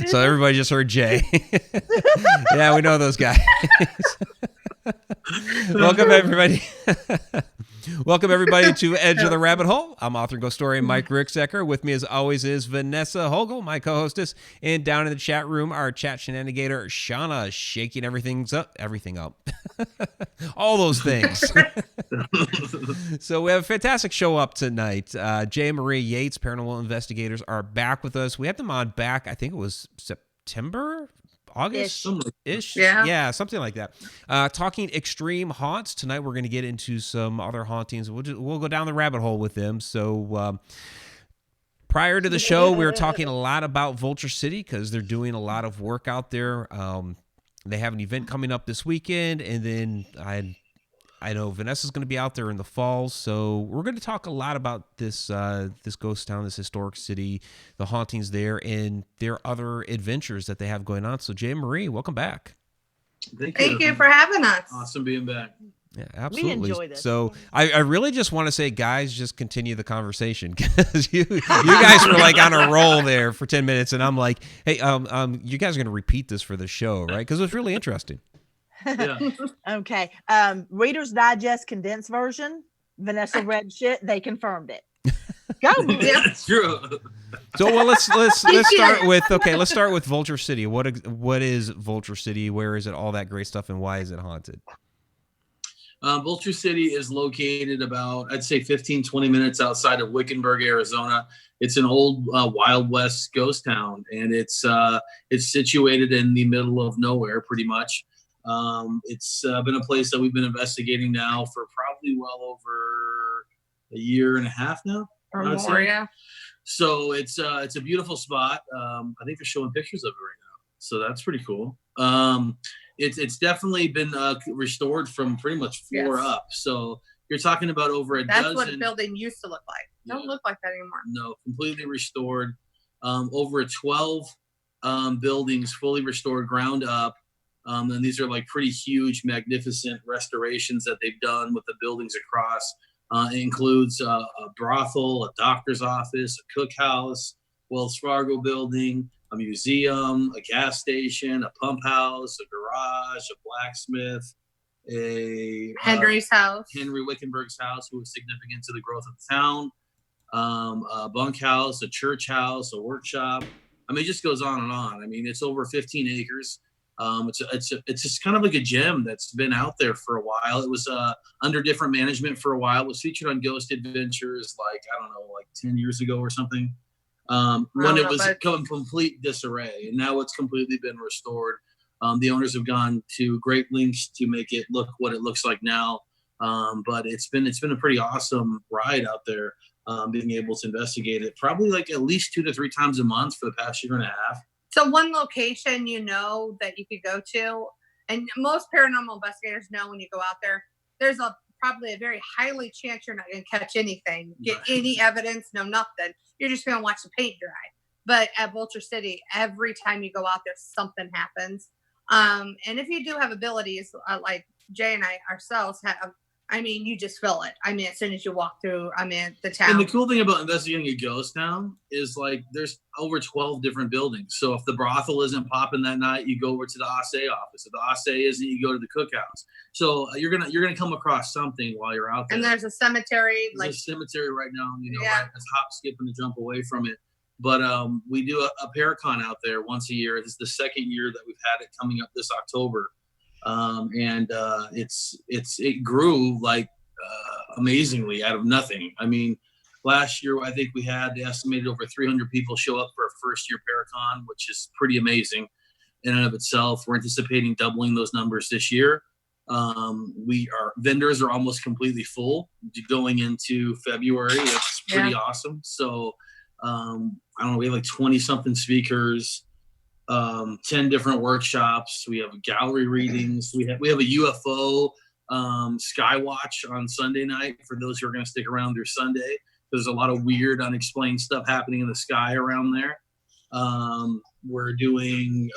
So everybody just heard Jay. Yeah, we know those guys. Welcome everybody. Welcome everybody to Edge of the Rabbit Hole. I'm author and ghost historian Mike Ricksecker. With me as always is Vanessa Hogle, my co-hostess, and down in the chat room, our chat Shananigator Shana, shaking everything up. All those things. So we have a fantastic show up tonight. Jay and Marie Yates, paranormal investigators, are back with us. We had them on back, I think it was September? August-ish? Yeah, something like that. Talking extreme haunts. Tonight we're going to get into some other hauntings. We'll go down the rabbit hole with them. So prior to the show, we were talking a lot about Vulture City because they're doing a lot of work out there. They have an event coming up this weekend, and then I know Vanessa's going to be out there in the fall, so we're going to talk a lot about this ghost town, this historic city, the hauntings there, and their other adventures that they have going on. So, Jay and Marie, welcome back. Thank you for having us. Awesome being back. Yeah, absolutely. We enjoy this. So, I really just want to say, guys, just continue the conversation because you guys were like on a roll there for 10 minutes, and I'm like, hey, you guys are going to repeat this for the show, right? Because it was really interesting. Yeah. Okay. Reader's Digest condensed version. Vanessa read shit. They confirmed it. Go. That's true. So let's start with Vulture City. What is Vulture City? Where is it? All that great stuff, and why is it haunted? Vulture City is located about, I'd say 15, 20 minutes outside of Wickenburg, Arizona. It's an old Wild West ghost town, and it's situated in the middle of nowhere, pretty much. It's been a place that we've been investigating now for probably well over a year and a half now. Or more, yeah. So it's a beautiful spot. I think they're showing pictures of it right now, so that's pretty cool. It's definitely been restored from pretty much floor up. So you're talking about over a dozen. That's what a building used to look like. Don't look like that anymore. No, completely restored. Over 12 buildings fully restored, ground up. And these are like pretty huge, magnificent restorations that they've done with the buildings across. It includes a brothel, a doctor's office, a cookhouse, Wells Fargo building, a museum, a gas station, a pump house, a garage, a blacksmith, Henry Wickenburg's house, who was significant to the growth of the town, a bunkhouse, a church house, a workshop. I mean, it just goes on and on. I mean, it's over 15 acres. It's just kind of like a gem that's been out there for a while. It was under different management for a while. It was featured on Ghost Adventures like 10 years ago or something. When it was in complete disarray, and now it's completely been restored. The owners have gone to great lengths to make it look what it looks like now. But it's been a pretty awesome ride out there. Being able to investigate it probably like at least 2 to 3 times a month for the past year and a half. So one location that you could go to, and most paranormal investigators know when you go out there, there's probably a very highly chance you're not going to catch anything, get any evidence, no nothing. You're just going to watch the paint dry. But at Vulture City, every time you go out there, something happens. And if you do have abilities, like Jay and I ourselves have, I mean, you just feel it. I mean, as soon as you walk through, the town. And the cool thing about investigating a ghost town is like there's over 12 different buildings. So if the brothel isn't popping that night, you go over to the Assay office. If the Assay isn't, you go to the cookhouse. So you're gonna come across something while you're out there. And there's a cemetery. There's a cemetery right now. Right, it's hop, skip, and a jump away from it. But we do a Paracon out there once a year. This is the second year that we've had it, coming up this October. It grew like amazingly out of nothing. I mean, last year I think we had estimated over 300 people show up for a first year Paracon, which is pretty amazing in and of itself. We're anticipating doubling those numbers this year. Vendors are almost completely full going into February. That's pretty awesome. So I don't know, we have like 20 something speakers. 10 different workshops. We have gallery readings. We have a UFO Skywatch on Sunday night for those who are going to stick around through Sunday. There's a lot of weird, unexplained stuff happening in the sky around there. We're doing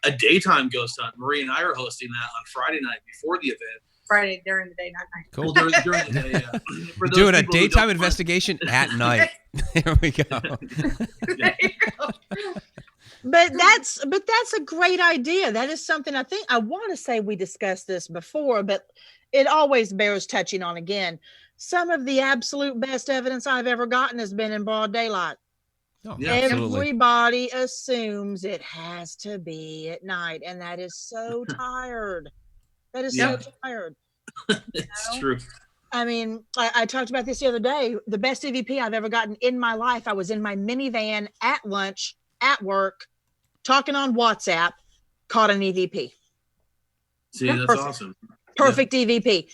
a daytime ghost hunt. Marie and I are hosting that on Friday night before the event. Friday during the day, not night. Cool. Well, during the day, yeah. For those Doing a people who daytime don't investigation at night. There we go. There you go. But that's a great idea. That is something I want to say we discussed this before, but it always bears touching on again. Some of the absolute best evidence I've ever gotten has been in broad daylight. Oh, Yeah, absolutely. Everybody assumes it has to be at night, and that is so tired. That is Yeah. so tired. It's true. I mean, I talked about this the other day. The best EVP I've ever gotten in my life. I was in my minivan at lunch, at work, talking on WhatsApp, caught an EVP. See, that's Perfect. awesome. Perfect EVP.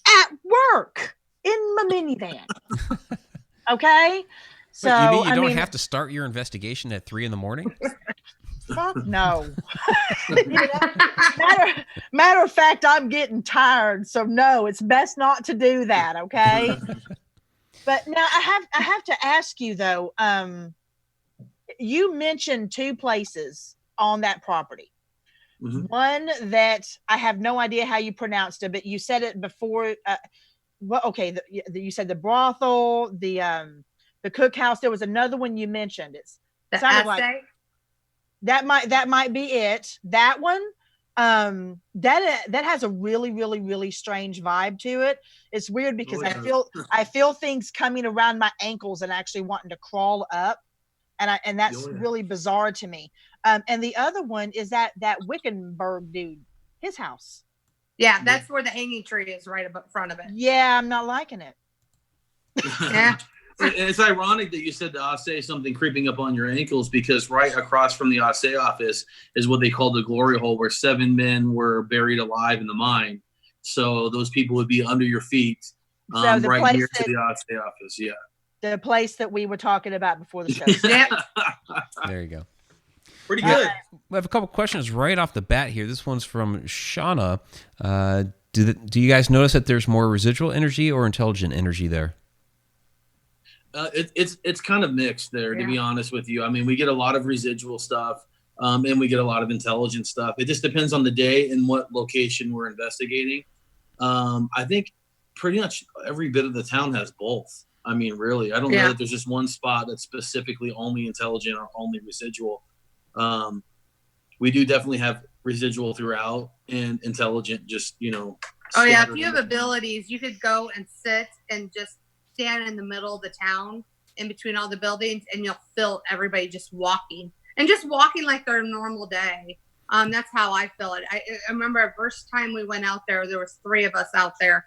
At work, in my minivan. Okay? So, Wait, you mean you I don't mean, have to start your investigation at 3 a.m? fuck no. Matter of fact, I'm getting tired, so no, it's best not to do that. Okay. But now I have to ask you though. You mentioned 2 places on that property. Mhm. One that I have no idea how you pronounced it, but you said it before. Well, okay. You said the brothel, the cookhouse. There was another one you mentioned. The sounded like essay. that might be it. That one, that has a really, really, really strange vibe to it. It's weird because I feel things coming around my ankles and actually wanting to crawl up, and that's really bizarre to me. And the other one is that Wickenburg dude, his house. Yeah, that's where the hanging tree is, right up front of it. Yeah, I'm not liking it. Yeah. It's ironic that you said the Assay something creeping up on your ankles, because right across from the Assay office is what they call the glory hole, where 7 men were buried alive in the mine. So those people would be under your feet, So the right place near to the Assay office. Yeah. The place that we were talking about before the show. Yeah. There you go. Pretty good. We have a couple questions right off the bat here. This one's from Shana. Do you guys notice that there's more residual energy or intelligent energy there? It's kind of mixed there, to be honest with you. I mean, we get a lot of residual stuff, and we get a lot of intelligent stuff. It just depends on the day and what location we're investigating. I think pretty much every bit of the town has both. I mean, really, I don't know that there's just one spot that's specifically only intelligent or only residual. We do definitely have residual throughout and intelligent, just, Oh yeah, if you have abilities, you could go and sit and just stand in the middle of the town in between all the buildings, and you'll feel everybody just walking like their normal day. That's how I feel it. I remember the first time we went out there was 3 of us out there,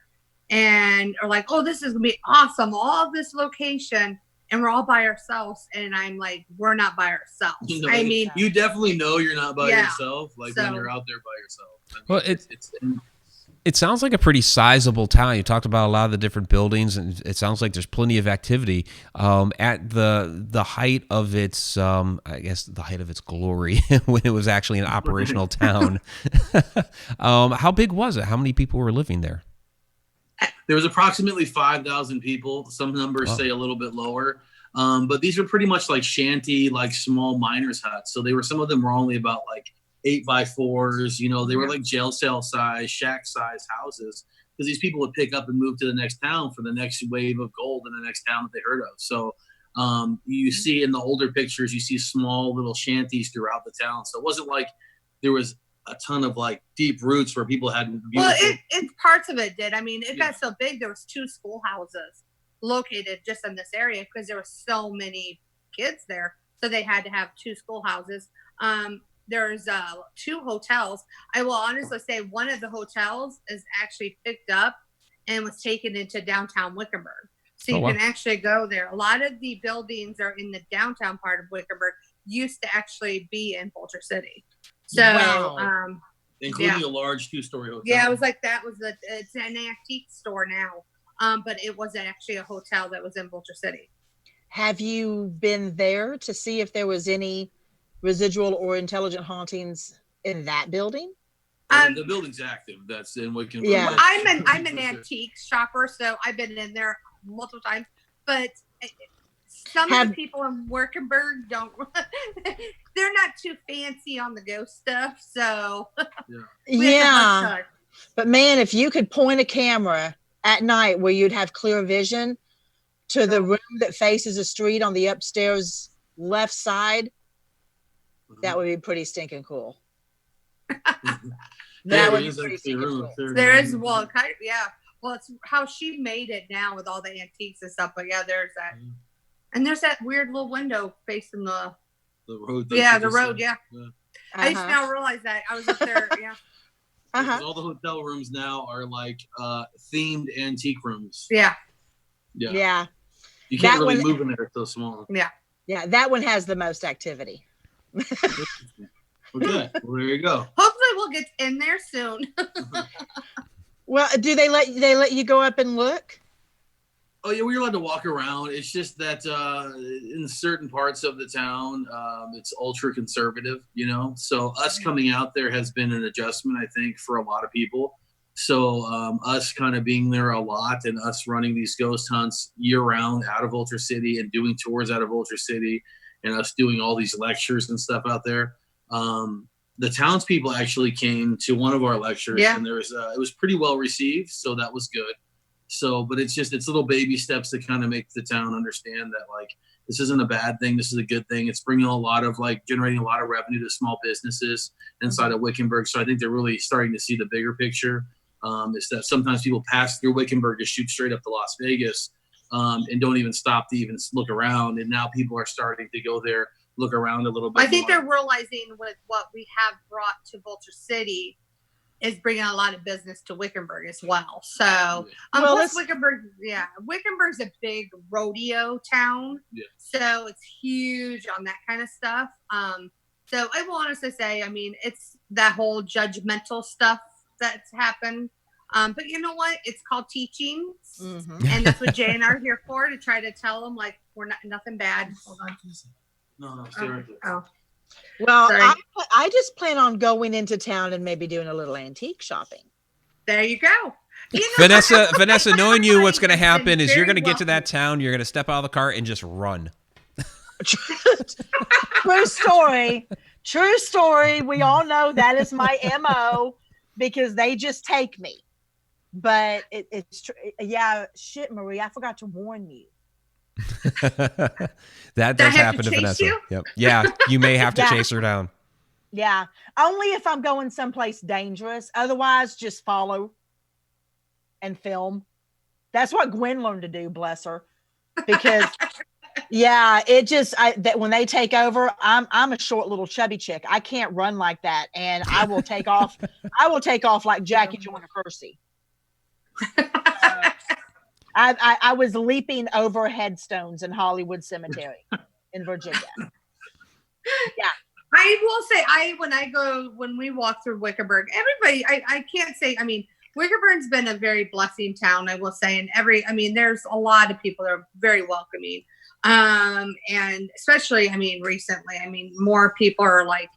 and are like, oh, this is gonna be awesome, all this location, and we're all by ourselves. And I'm like, we're not by ourselves. I mean, you definitely know you're not by yourself, like when you're out there by yourself. I mean, well, it sounds like a pretty sizable town. You talked about a lot of the different buildings, and it sounds like there's plenty of activity. At the height of its, I guess the height of its glory, when it was actually an operational town. How big was it? How many people were living there? There was approximately 5,000 people. Some numbers say a little bit lower, but these were pretty much like shanty, like small miners' huts. So some of them were only about like 8x4s. They were like jail cell size, shack size houses, because these people would pick up and move to the next town for the next wave of gold in the next town that they heard of. So you see in the older pictures, you see small little shanties throughout the town. So it wasn't like there was a ton of like deep roots where people had beautiful... Well, it parts of it did. I mean, it got so big, there was 2 schoolhouses located just in this area because there were so many kids there. So they had to have 2 schoolhouses. There's 2 hotels. I will honestly say one of the hotels is actually picked up and was taken into downtown Wickenburg. So you can actually go there. A lot of the buildings are in the downtown part of Wickenburg, used to actually be in Vulture City. So, including a large 2-story hotel. Yeah, it was like it's an antique store now. But it was actually a hotel that was in Vulture City. Have you been there to see if there was any residual or intelligent hauntings in that building? The building's active. That's in Wickenburg. Yeah, I'm an antique shopper, so I've been in there multiple times. But some of the people in Wickenburg don't. They're not too fancy on the ghost stuff, so But man, if you could point a camera at night where you'd have clear vision to the room that faces a street on the upstairs left side, that would be pretty stinking cool. That would be pretty stinking cool. There is, well, kind of, yeah. Well, it's how she made it now with all the antiques and stuff. But yeah, there's that, and there's that weird little window facing the road. Yeah, the road. Yeah. I just now realize that I was up there. Yeah. All the hotel rooms now are like themed antique rooms. Yeah. Yeah. You can't really move in there; it's so small. Yeah. Yeah, that one has the most activity. Okay, well, there you go. Hopefully, we'll get in there soon. Well, do they let you go up and look? Oh yeah, we're allowed to walk around. It's just that in certain parts of the town, it's ultra conservative, you know. So us coming out there has been an adjustment, I think, for a lot of people. So us kind of being there a lot and us running these ghost hunts year round out of Vulture City and doing tours out of Vulture City and us doing all these lectures and stuff out there. The townspeople actually came to one of our lectures and there was it was pretty well received. So that was good. So, but it's little baby steps to kind of make the town understand that like, this isn't a bad thing. This is a good thing. It's bringing a lot of generating a lot of revenue to small businesses inside of Wickenburg. So I think they're really starting to see the bigger picture. Is that sometimes people pass through Wickenburg to shoot straight up to Las Vegas and don't even stop to even look around. And now people are starting to go there, look around a little bit. I think they're realizing with what we have brought to Vulture City is bringing a lot of business to Wickenburg as well. So, plus Wickenburg's a big rodeo town. Yeah. So it's huge on that kind of stuff. So I will honestly say, I mean, it's that whole judgmental stuff that's happened. But you know what? It's called teaching. And that's what Jay and I are here for, to try to tell them like, we're not nothing bad. Hold on. No, seriously. Well, I just plan on going into town and maybe doing a little antique shopping. There you go. You know, Vanessa, knowing you, what's going to happen is you're going to get to that town, you're going to step out of the car and just run. True story. True story. We all know that is my MO because they just take me. But it's true. Yeah, shit, Marie, I forgot to warn you. that does happen to Vanessa. You? Yep. Yeah, you may have to chase her down. Yeah, only if I'm going someplace dangerous. Otherwise, just follow and film. That's what Gwen learned to do, bless her. Because when they take over, I'm a short little chubby chick. I can't run like that, and I will take off. I will take off like Jackie Joyner Kersey. I was leaping over headstones in Hollywood Cemetery in Virginia. Yeah. I will say, when we walk through Wickenburg, everybody, I can't say, I mean, Wickenburg's been a very blessing town, I will say. And there's a lot of people that are very welcoming. And especially, recently, more people are like,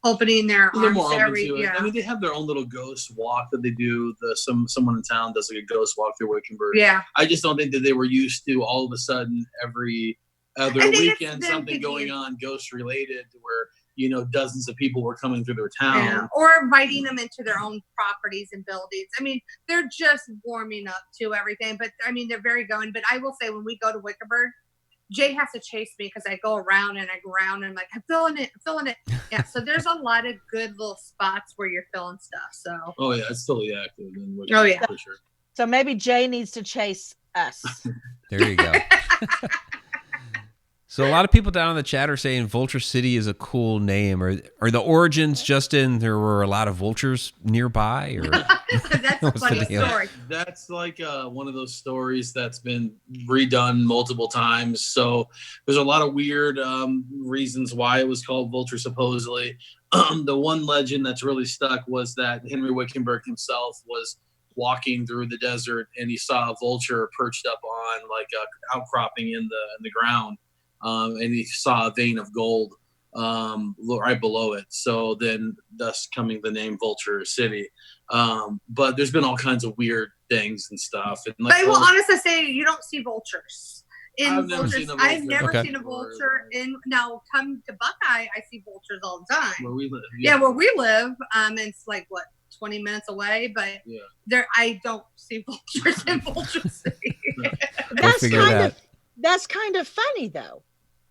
opening their arms every I mean, they have their own little ghost walk that they do. Someone in town does like a ghost walk through Wickenburg. Yeah. I just don't think that they were used to all of a sudden every other weekend something going on ghost related where, you know, dozens of people were coming through their town. Yeah. Or inviting them into their own properties and buildings. I mean, they're just warming up to everything. But they're very going. But I will say, when we go to Wickenburg, Jay has to chase me because I go around and and I'm like, I'm feeling it. Yeah. So there's a lot of good little spots where you're feeling stuff. So. Oh yeah, it's totally active. Oh yeah. For sure. So maybe Jay needs to chase us. There you go. So a lot of people down in the chat are saying Vulture City is a cool name. Are the origins just in there were a lot of vultures nearby? Or that's a funny story. That's like one of those stories that's been redone multiple times. So there's a lot of weird reasons why it was called Vulture, supposedly. The one legend that's really stuck was that Henry Wickenburg himself was walking through the desert and he saw a vulture perched up on like a outcropping in the ground. And he saw a vein of gold right below it. So then thus coming the name Vulture City. But there's been all kinds of weird things and stuff. And but I will honestly say you don't see vultures. I've never seen a vulture. I've never seen a vulture. Now come to Buckeye, I see vultures all the time. Where we live. Yeah, where we live. It's like what, 20 minutes away, but Yeah. I don't see vultures in Vulture City. That's kind of funny though.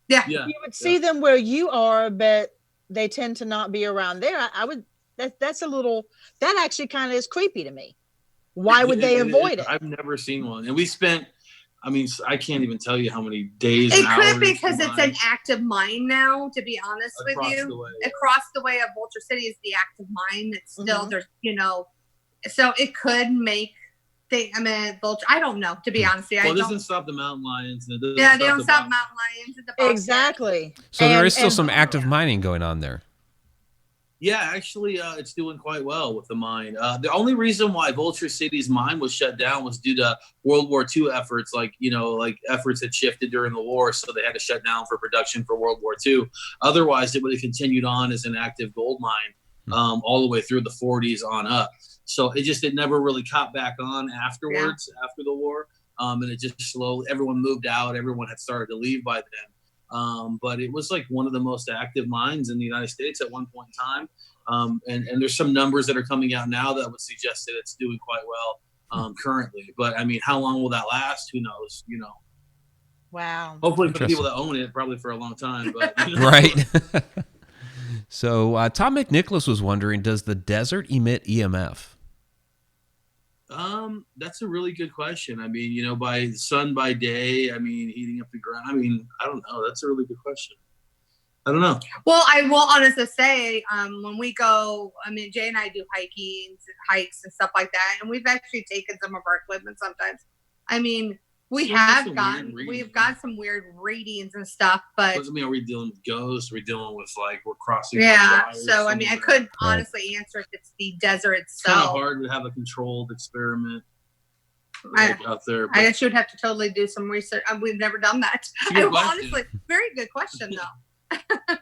Yeah. Yeah. You would see them where you are, but they tend to not be around there. I would that's a little, that actually kind of is creepy to me. Why would they avoid it? I've never seen one. And we spent, I mean, I can't even tell you how many days. It could be because it's an active mine now, to be honest with you. Across the way of Vulture City is the active mine. It's still, there's, so it could make Vulture, I don't know, to be honest with you. Well, it doesn't stop the mountain lions. They don't stop mountain lions. Exactly. So there is still some active mining going on there. Yeah, actually, it's doing quite well with the mine. The only reason why Vulture City's mine was shut down was due to World War II efforts. Like efforts had shifted during the war, so they had to shut down for production for World War II. Otherwise, it would have continued on as an active gold mine all the way through the 40s on up. So it never really caught back on afterwards, after the war. And it just slowly, everyone moved out. Everyone had started to leave by then. But it was like one of the most active mines in the United States at one point in time. And there's some numbers that are coming out now that would suggest that it's doing quite well currently. But I mean, how long will that last? Who knows? Wow. Hopefully for the people that own it, probably for a long time. But Right. So Tom McNicholas was wondering, does the desert emit EMF? That's a really good question. I mean, by sun by day, I mean, heating up the ground. I mean, I don't know. That's a really good question. I don't know. Well, I will honestly say, when we go, I mean, Jay and I do hikes and stuff like that, and we've actually taken some of our equipment sometimes. I mean, we've got some weird readings and stuff, but I mean, are we dealing with ghosts? Are we dealing with we're crossing? Yeah. So I mean, I couldn't honestly answer if it's the desert itself. It's kind of hard to have a controlled experiment out there. I guess you would have to totally do some research. We've never done that. Honestly, very good question though. There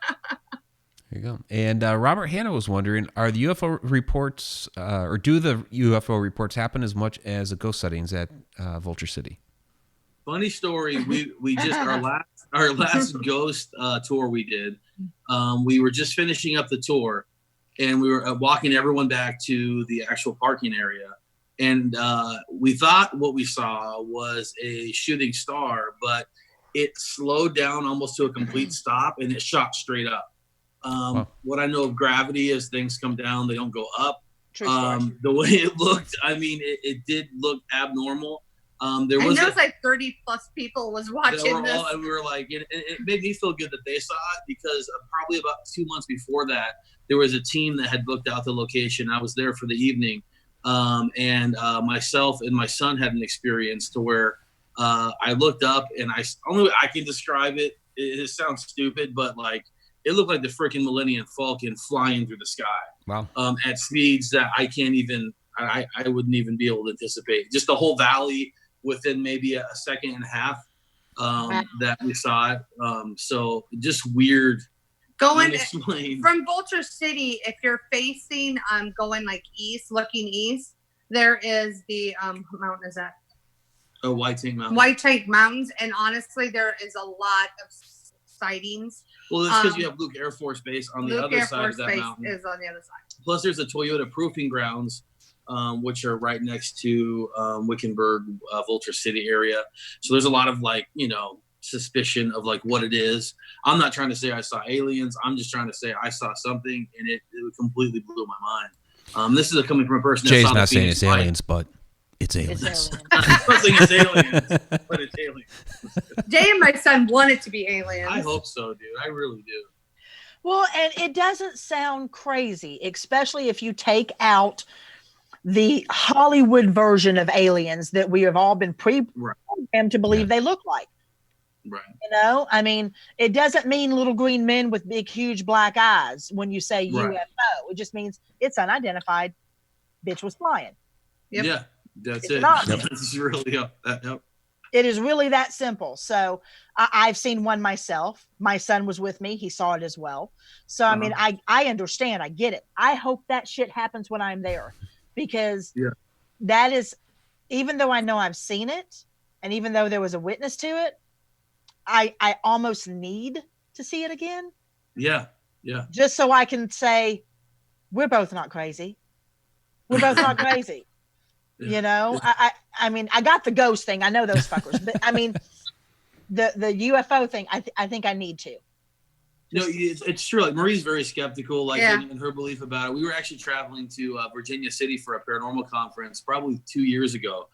you go. And Robert Hanna was wondering, are the UFO reports, or do the UFO reports happen as much as the ghost sightings at Vulture City? Funny story. We just our last ghost tour we did. We were just finishing up the tour, and we were walking everyone back to the actual parking area. And we thought what we saw was a shooting star, but it slowed down almost to a complete stop, and it shot straight up. What I know of gravity is things come down, they don't go up. The way it looked, I mean, it did look abnormal. There was like 30 plus people was watching this. And we were like, it made me feel good that they saw it, because probably about 2 months before that, there was a team that had booked out the location. I was there for the evening. And myself and my son had an experience to where I looked up, and only way I can describe it, it sounds stupid, but it looked like the freaking Millennium Falcon flying through the sky. Wow. At speeds that I can't even, I wouldn't even be able to anticipate. Just the whole valley within maybe a second and a half that we saw it. So just weird. Going from Vulture City, if you're facing, going looking east, there is the, what mountain is that? Oh, White Tank Mountain. White Tank Mountains. And honestly, there is a lot of sightings. Well, it's because you have Luke Air Force Base on the other side of that mountain. Is on the other side. Plus, there's a Toyota Proving Grounds, which are right next to Wickenburg, Vulture City area. So there's a lot of suspicion of what it is. I'm not trying to say I saw aliens. I'm just trying to say I saw something, and it completely blew my mind. This is coming from a person. Jay's not saying it's aliens, but it's aliens. I'm not saying it's aliens, but it's aliens. Jay and my son want it to be aliens. I hope so, dude. I really do. Well, and it doesn't sound crazy, especially if you take out the Hollywood version of aliens that we have all been pre-programmed to believe they look like. Right. I mean, it doesn't mean little green men with big, huge black eyes when you say UFO. It just means it's unidentified. Bitch was flying. Yep. Yeah, that's it. It's really It is really that simple. So I've seen one myself. My son was with me. He saw it as well. So, I mean, I understand. I get it. I hope that shit happens when I'm there, because that is, even though I know I've seen it, and even though there was a witness to it, I almost need to see it again. Yeah. Yeah. Just so I can say, we're both not crazy. We're both not crazy. You know, I mean, I got the ghost thing. I know those fuckers, but I mean, the UFO thing, I think I need to. No, it's true. Like Marie's very skeptical, like Yeah. in her belief about it. We were actually traveling to Virginia City for a paranormal conference probably 2 years ago,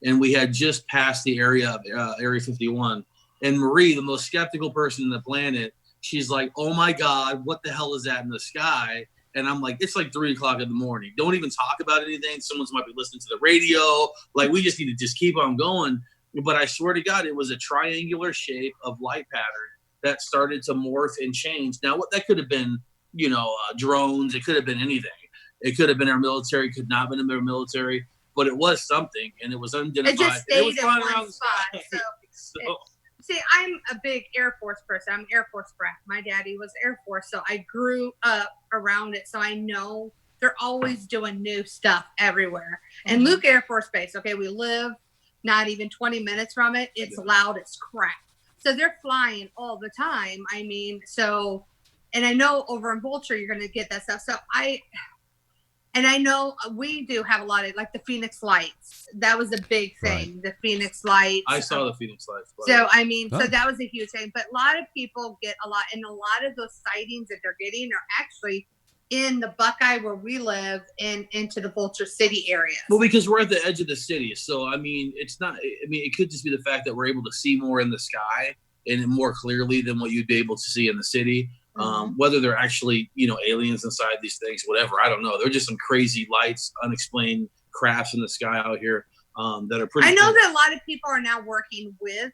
and we had just passed the area of Area 51. And Marie, the most skeptical person on the planet, she's like, "Oh my God, what the hell is that in the sky?" And I'm like, "It's like 3:00 in the morning. Don't even talk about anything. Someone's might be listening to the radio. Like, we just need to just keep on going." But I swear to God, it was a triangular shape of light pattern that started to morph and change. Now, what that could have been, drones. It could have been anything. It could have been our military. Could not have been our military. But it was something, and it was unidentified. It just stayed was in flying one around the spot. sky. So, see, I'm a big Air Force person. I'm Air Force brat. My daddy was Air Force, so I grew up around it. So I know they're always doing new stuff everywhere. And Luke Air Force Base, okay, we live not even 20 minutes from it. It's loud as crap. So they're flying all the time. I mean, so, and I know over in Vulture, you're going to get that stuff. So I know we do have a lot of, like, the Phoenix Lights. That was a big thing. Right. The Phoenix Lights. I saw the Phoenix Lights. So, I mean, so that was a huge thing. But a lot of people get a lot, and a lot of those sightings that they're getting are actually in the Buckeye where we live and into the Vulture City area. Well, because we're at the edge of the city. So, I mean, it's not, it could just be the fact that we're able to see more in the sky and more clearly than what you'd be able to see in the city. Whether they're actually, aliens inside these things, whatever, I don't know. They're just some crazy lights, unexplained crafts in the sky out here that are pretty. I know that a lot of people are now working with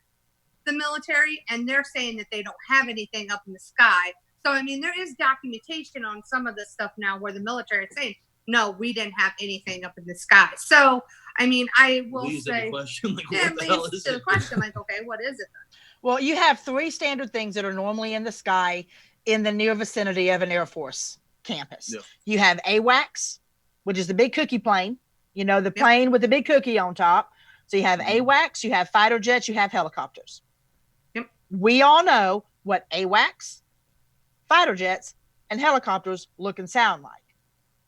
the military, and they're saying that they don't have anything up in the sky. So, I mean, there is documentation on some of this stuff now where the military is saying, no, we didn't have anything up in the sky. So, I mean, I will say, the question, like, yeah, what the hell leads is to the it? question, like, okay, what is it then? Well, you have 3 standard things that are normally in the sky in the near vicinity of an Air Force campus. Yep. You have AWACS, which is the big cookie plane, the plane with the big cookie on top. So you have AWACS, you have fighter jets, you have helicopters. Yep. We all know what AWACS, fighter jets, and helicopters look and sound like.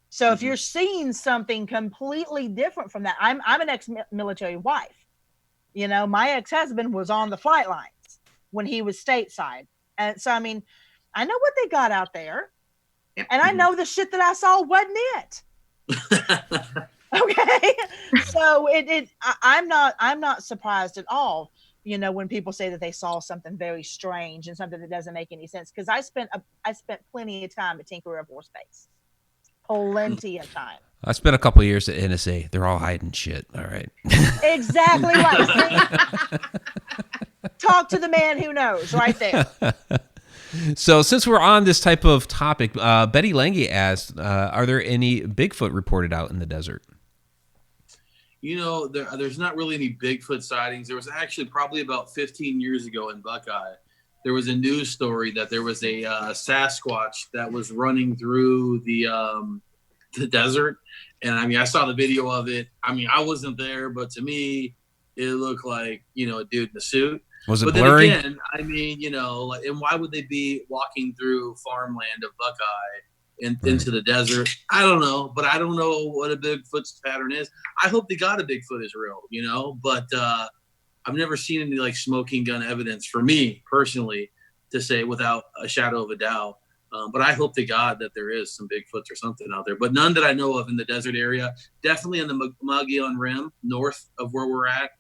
So if you're seeing something completely different from that, I'm an ex-military wife. My ex-husband was on the flight lines when he was stateside. And so, I mean, I know what they got out there. Yep. And I know the shit that I saw wasn't it. Okay. So I'm not surprised at all, when people say that they saw something very strange and something that doesn't make any sense. Because I spent plenty of time at Tinker Air Force Base. Plenty of time. I spent a couple of years at NSA. They're all hiding shit. All right. Exactly right. Talk to the man who knows right there. So since we're on this type of topic, Betty Lange asked, are there any Bigfoot reported out in the desert? There's not really any Bigfoot sightings. There was actually probably about 15 years ago in Buckeye, there was a news story that there was a Sasquatch that was running through the desert. And I mean, I saw the video of it. I mean, I wasn't there, but to me, it looked like, a dude in a suit. Was it but blurry? Then again, I mean, and why would they be walking through farmland of Buckeye into the desert? I don't know, but I don't know what a Bigfoot's pattern is. I hope they got a Bigfoot is real, but I've never seen any like smoking gun evidence for me personally to say without a shadow of a doubt. But I hope to God that there is some Bigfoots or something out there, but none that I know of in the desert area. Definitely in the Mogollon Rim, north of where we're at.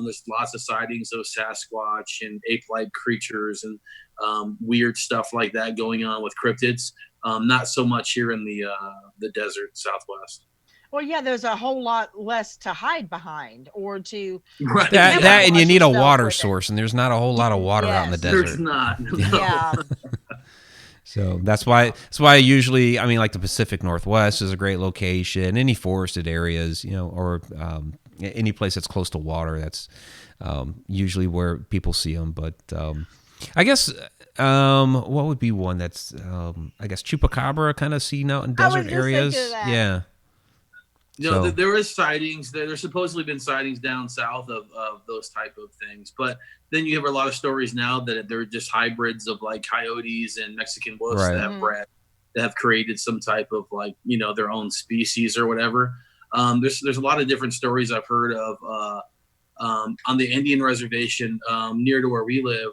There's lots of sightings of Sasquatch and ape-like creatures and weird stuff like that going on with cryptids. Not so much here in the desert Southwest. Well, yeah, there's a whole lot less to hide behind or to right. That and you need a water source, and there's not a whole lot of water out in the desert. There's not. No. Yeah. So that's why usually, I mean, like the Pacific Northwest is a great location. Any forested areas, or any place that's close to water, that's usually where people see them. But I guess what would be one that's I guess chupacabra kind of seen out in desert areas. Yeah. There is sightings. There's supposedly been sightings down south of those type of things, but then you have a lot of stories now that they're just hybrids of like coyotes and Mexican wolves that have bred, that have created some type of like their own species or whatever. There's a lot of different stories I've heard of on the Indian reservation near to where we live,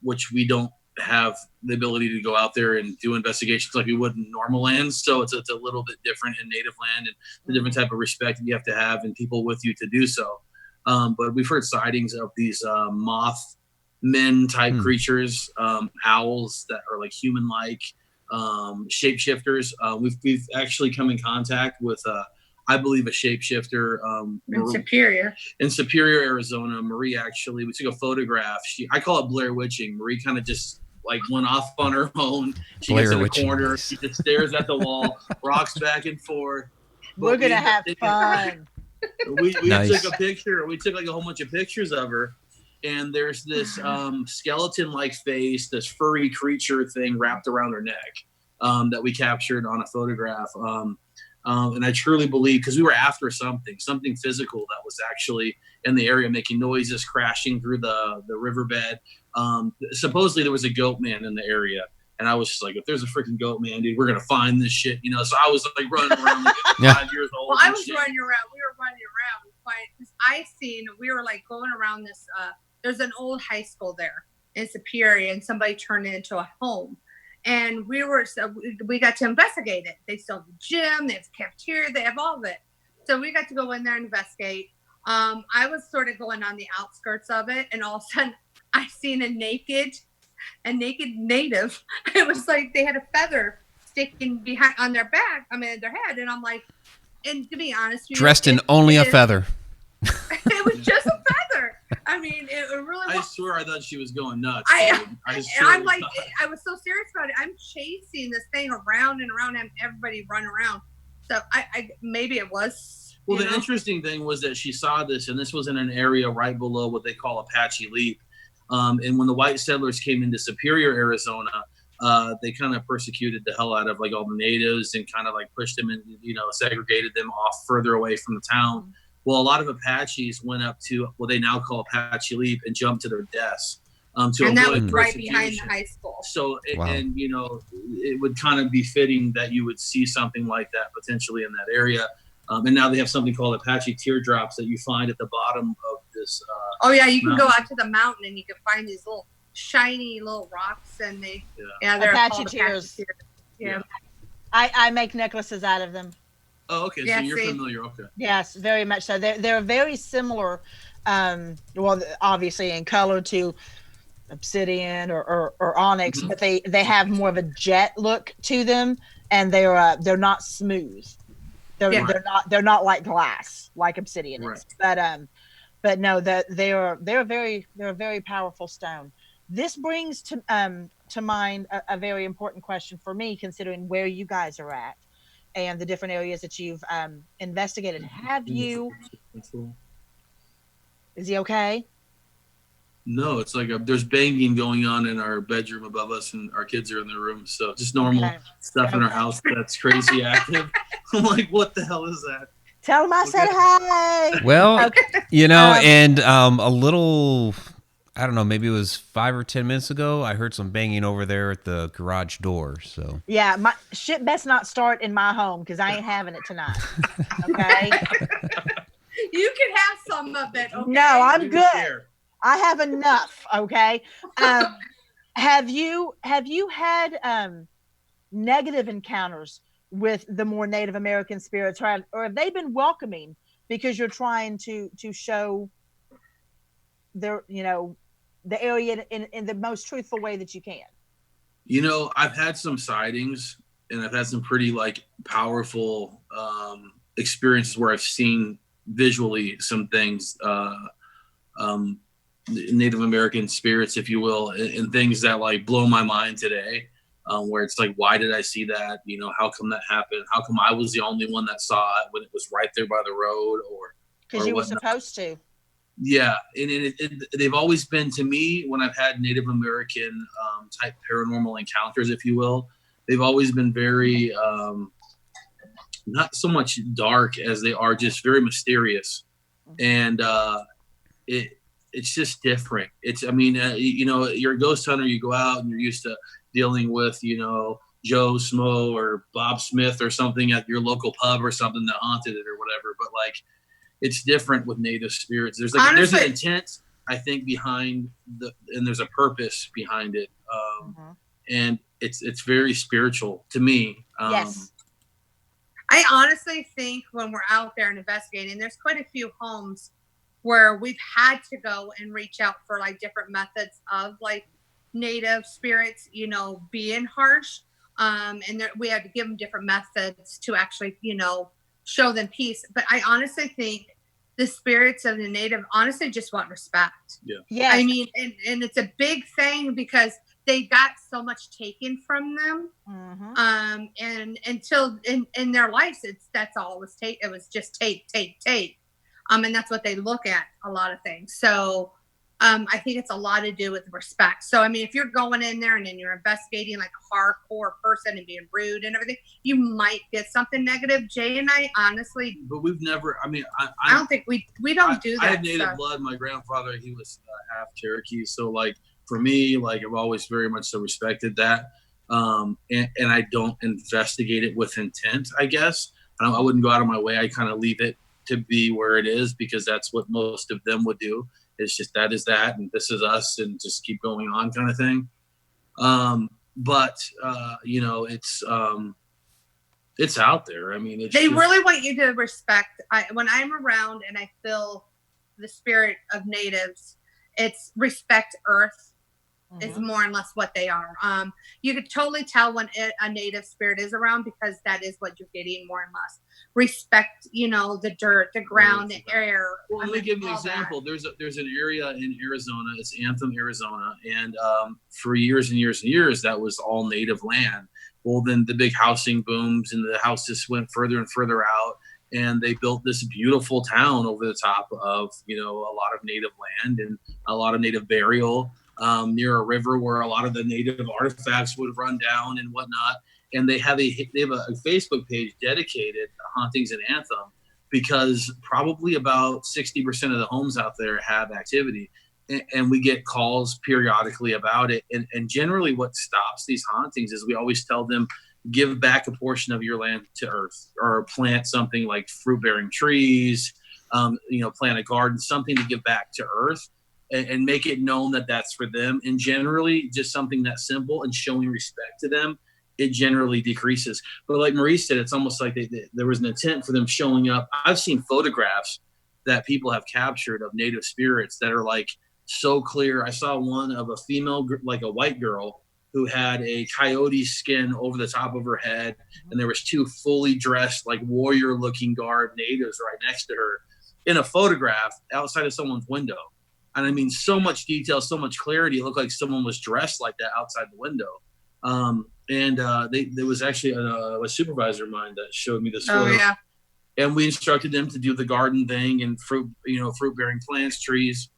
which we don't have the ability to go out there and do investigations like we would in normal lands. So it's a little bit different in native land, and the different type of respect you have to have and people with you to do so. But we've heard sightings of these moth men type creatures, owls that are like human-like, shapeshifters. We've actually come in contact with I believe a shapeshifter in Superior, Arizona. Marie, actually, we took a photograph. I call it Blair Witching. Marie kind of just like went off on her own. She gets in the corner. She just stares at the wall, rocks back and forth. We're going to have fun. We took a picture. We took like a whole bunch of pictures of her. And there's this skeleton-like face, this furry creature thing wrapped around her neck that we captured on a photograph. And I truly believe, because we were after something physical that was actually in the area making noises, crashing through the riverbed. Supposedly there was a goat man in the area. And I was just like, if there's a freaking goat man, dude, we're going to find this shit. You know, so I was like running around like 5 years old. Well, I was running around. We were running around. We were like going around this, there's an old high school there in Superior, and somebody turned it into a home. And we got to investigate it. They still have the gym, they have the cafeteria, they have all of it. So we got to go in there and investigate. I was sort of going on the outskirts of it, and all of a sudden I seen a naked native. It was like they had a feather sticking behind on their back, their head. And I'm like, and to be honest, dressed in only a feather. It was just a feather. It really was. I swear I thought she was going nuts. I'm like, I was so serious about it. I'm chasing this thing around and around, and everybody run around. So I maybe it was. Well, the interesting thing was that she saw this, and this was in an area right below what they call Apache Leap. And when the white settlers came into Superior, Arizona, they kind of persecuted the hell out of like all the natives and kind of like pushed them and, segregated them off further away from the town. Well, a lot of Apaches went up to what they now call Apache Leap and jumped to their deaths. And that was right behind the high school. So, it would kind of be fitting that you would see something like that potentially in that area. And now they have something called Apache teardrops that you find at the bottom of this. You can go out to the mountain and you can find these little shiny little rocks, and they're Apache tears. Yeah. I make necklaces out of them. Oh, okay. So you're familiar. Okay. Yes, very much so. They're very similar. Obviously in color to obsidian or onyx, but they have more of a jet look to them, and they're not smooth. They're not like glass, like obsidian is. But no, they're a very powerful stone. This brings to mind a very important question for me, considering where you guys are at and the different areas that you've investigated. Have you? Is he okay? No, it's like there's banging going on in our bedroom above us, and our kids are in their room. So just normal stuff in our house that's crazy active. I'm like, what the hell is that? Tell them I said hi. Well, and a little, I don't know, maybe it was 5 or 10 minutes ago, I heard some banging over there at the garage door. So yeah, my shit best not start in my home, because I ain't having it tonight. Okay. You can have some of it. Okay? No, I'm good. I have enough. Okay. Have you had negative encounters with the more Native American spirits, or have they been welcoming because you're trying to show their, the area in the most truthful way that you can? I've had some sightings, and I've had some pretty powerful experiences where I've seen visually some things, Native American spirits, if you will, and things that blow my mind today. Where it's like, why did I see that? How come that happened? How come I was the only one that saw it when it was right there by the road? Or because you were supposed to. Yeah, and they've always been, to me, when I've had Native American type paranormal encounters, if you will, they've always been very not so much dark as they are just very mysterious, and it's just different. You're a ghost hunter. You go out and you're used to dealing with, Joe Smo or Bob Smith or something at your local pub or something that haunted it or whatever. But like, it's different with native spirits. There's like, there's an intent, I think, behind and there's a purpose behind it. And it's very spiritual to me. Yes. I honestly think when we're out there and investigating, there's quite a few homes where we've had to go and reach out for like different methods of like native spirits, you know, being harsh. And we had to give them different methods to actually, you know, show them peace. But I honestly think the spirits of the native honestly just want respect. Yeah. Yes. I mean, and it's a big thing because they got so much taken from them. And until in their lives, that's all it was. It was just take. And that's what they look at a lot of things. So I think it's a lot to do with respect. So, I mean, if you're going in there and then you're investigating like a hardcore person and being rude and everything, you might get something negative. Jay and I honestly, but we've never, I mean, I don't think we don't do that. I have native blood. My grandfather, he was half Cherokee. So like for me, like I've always very much so respected that. And I don't investigate it with intent, I guess. I wouldn't go out of my way. I kind of leave it to be where it is because that's what most of them would do. It's just that is that, and this is us, and just keep going on kind of thing. But you know, it's out there. I mean, they really want you to respect. When I'm around and I feel the spirit of natives, it's respect Earth. Is more or less what they are. You could totally tell when a native spirit is around because that is what you're getting more and less. Respect, you know, the dirt, the ground, the air. Well, let me give you an example. There's an area in Arizona. It's Anthem, Arizona, and for years and years and years, that was all native land. Well, then the big housing booms and the houses went further and further out, and they built this beautiful town over the top of, you know, a lot of native land and a lot of native burial. Near a river where a lot of the native artifacts would run down and whatnot. And they have a Facebook page dedicated to hauntings in Anthem because probably about 60% of the homes out there have activity. And we get calls periodically about it. And generally what stops these hauntings is we always tell them, give back a portion of your land to Earth or plant something like fruit-bearing trees, you know, plant a garden, something to give back to Earth. And make it known that that's for them. And generally just something that simple and showing respect to them, it generally decreases. But like Marie said, it's almost like there was an intent for them showing up. I've seen photographs that people have captured of native spirits that are like so clear. I saw one of a female, like a white girl who had a coyote skin over the top of her head. And there was two fully dressed, like warrior looking garb natives right next to her in a photograph outside of someone's window. And I mean, so much detail, so much clarity. It looked like someone was dressed like that outside the window. There was actually a supervisor of mine that showed me this photo. Oh, yeah. And we instructed them to do the garden thing and fruit-bearing plants, trees,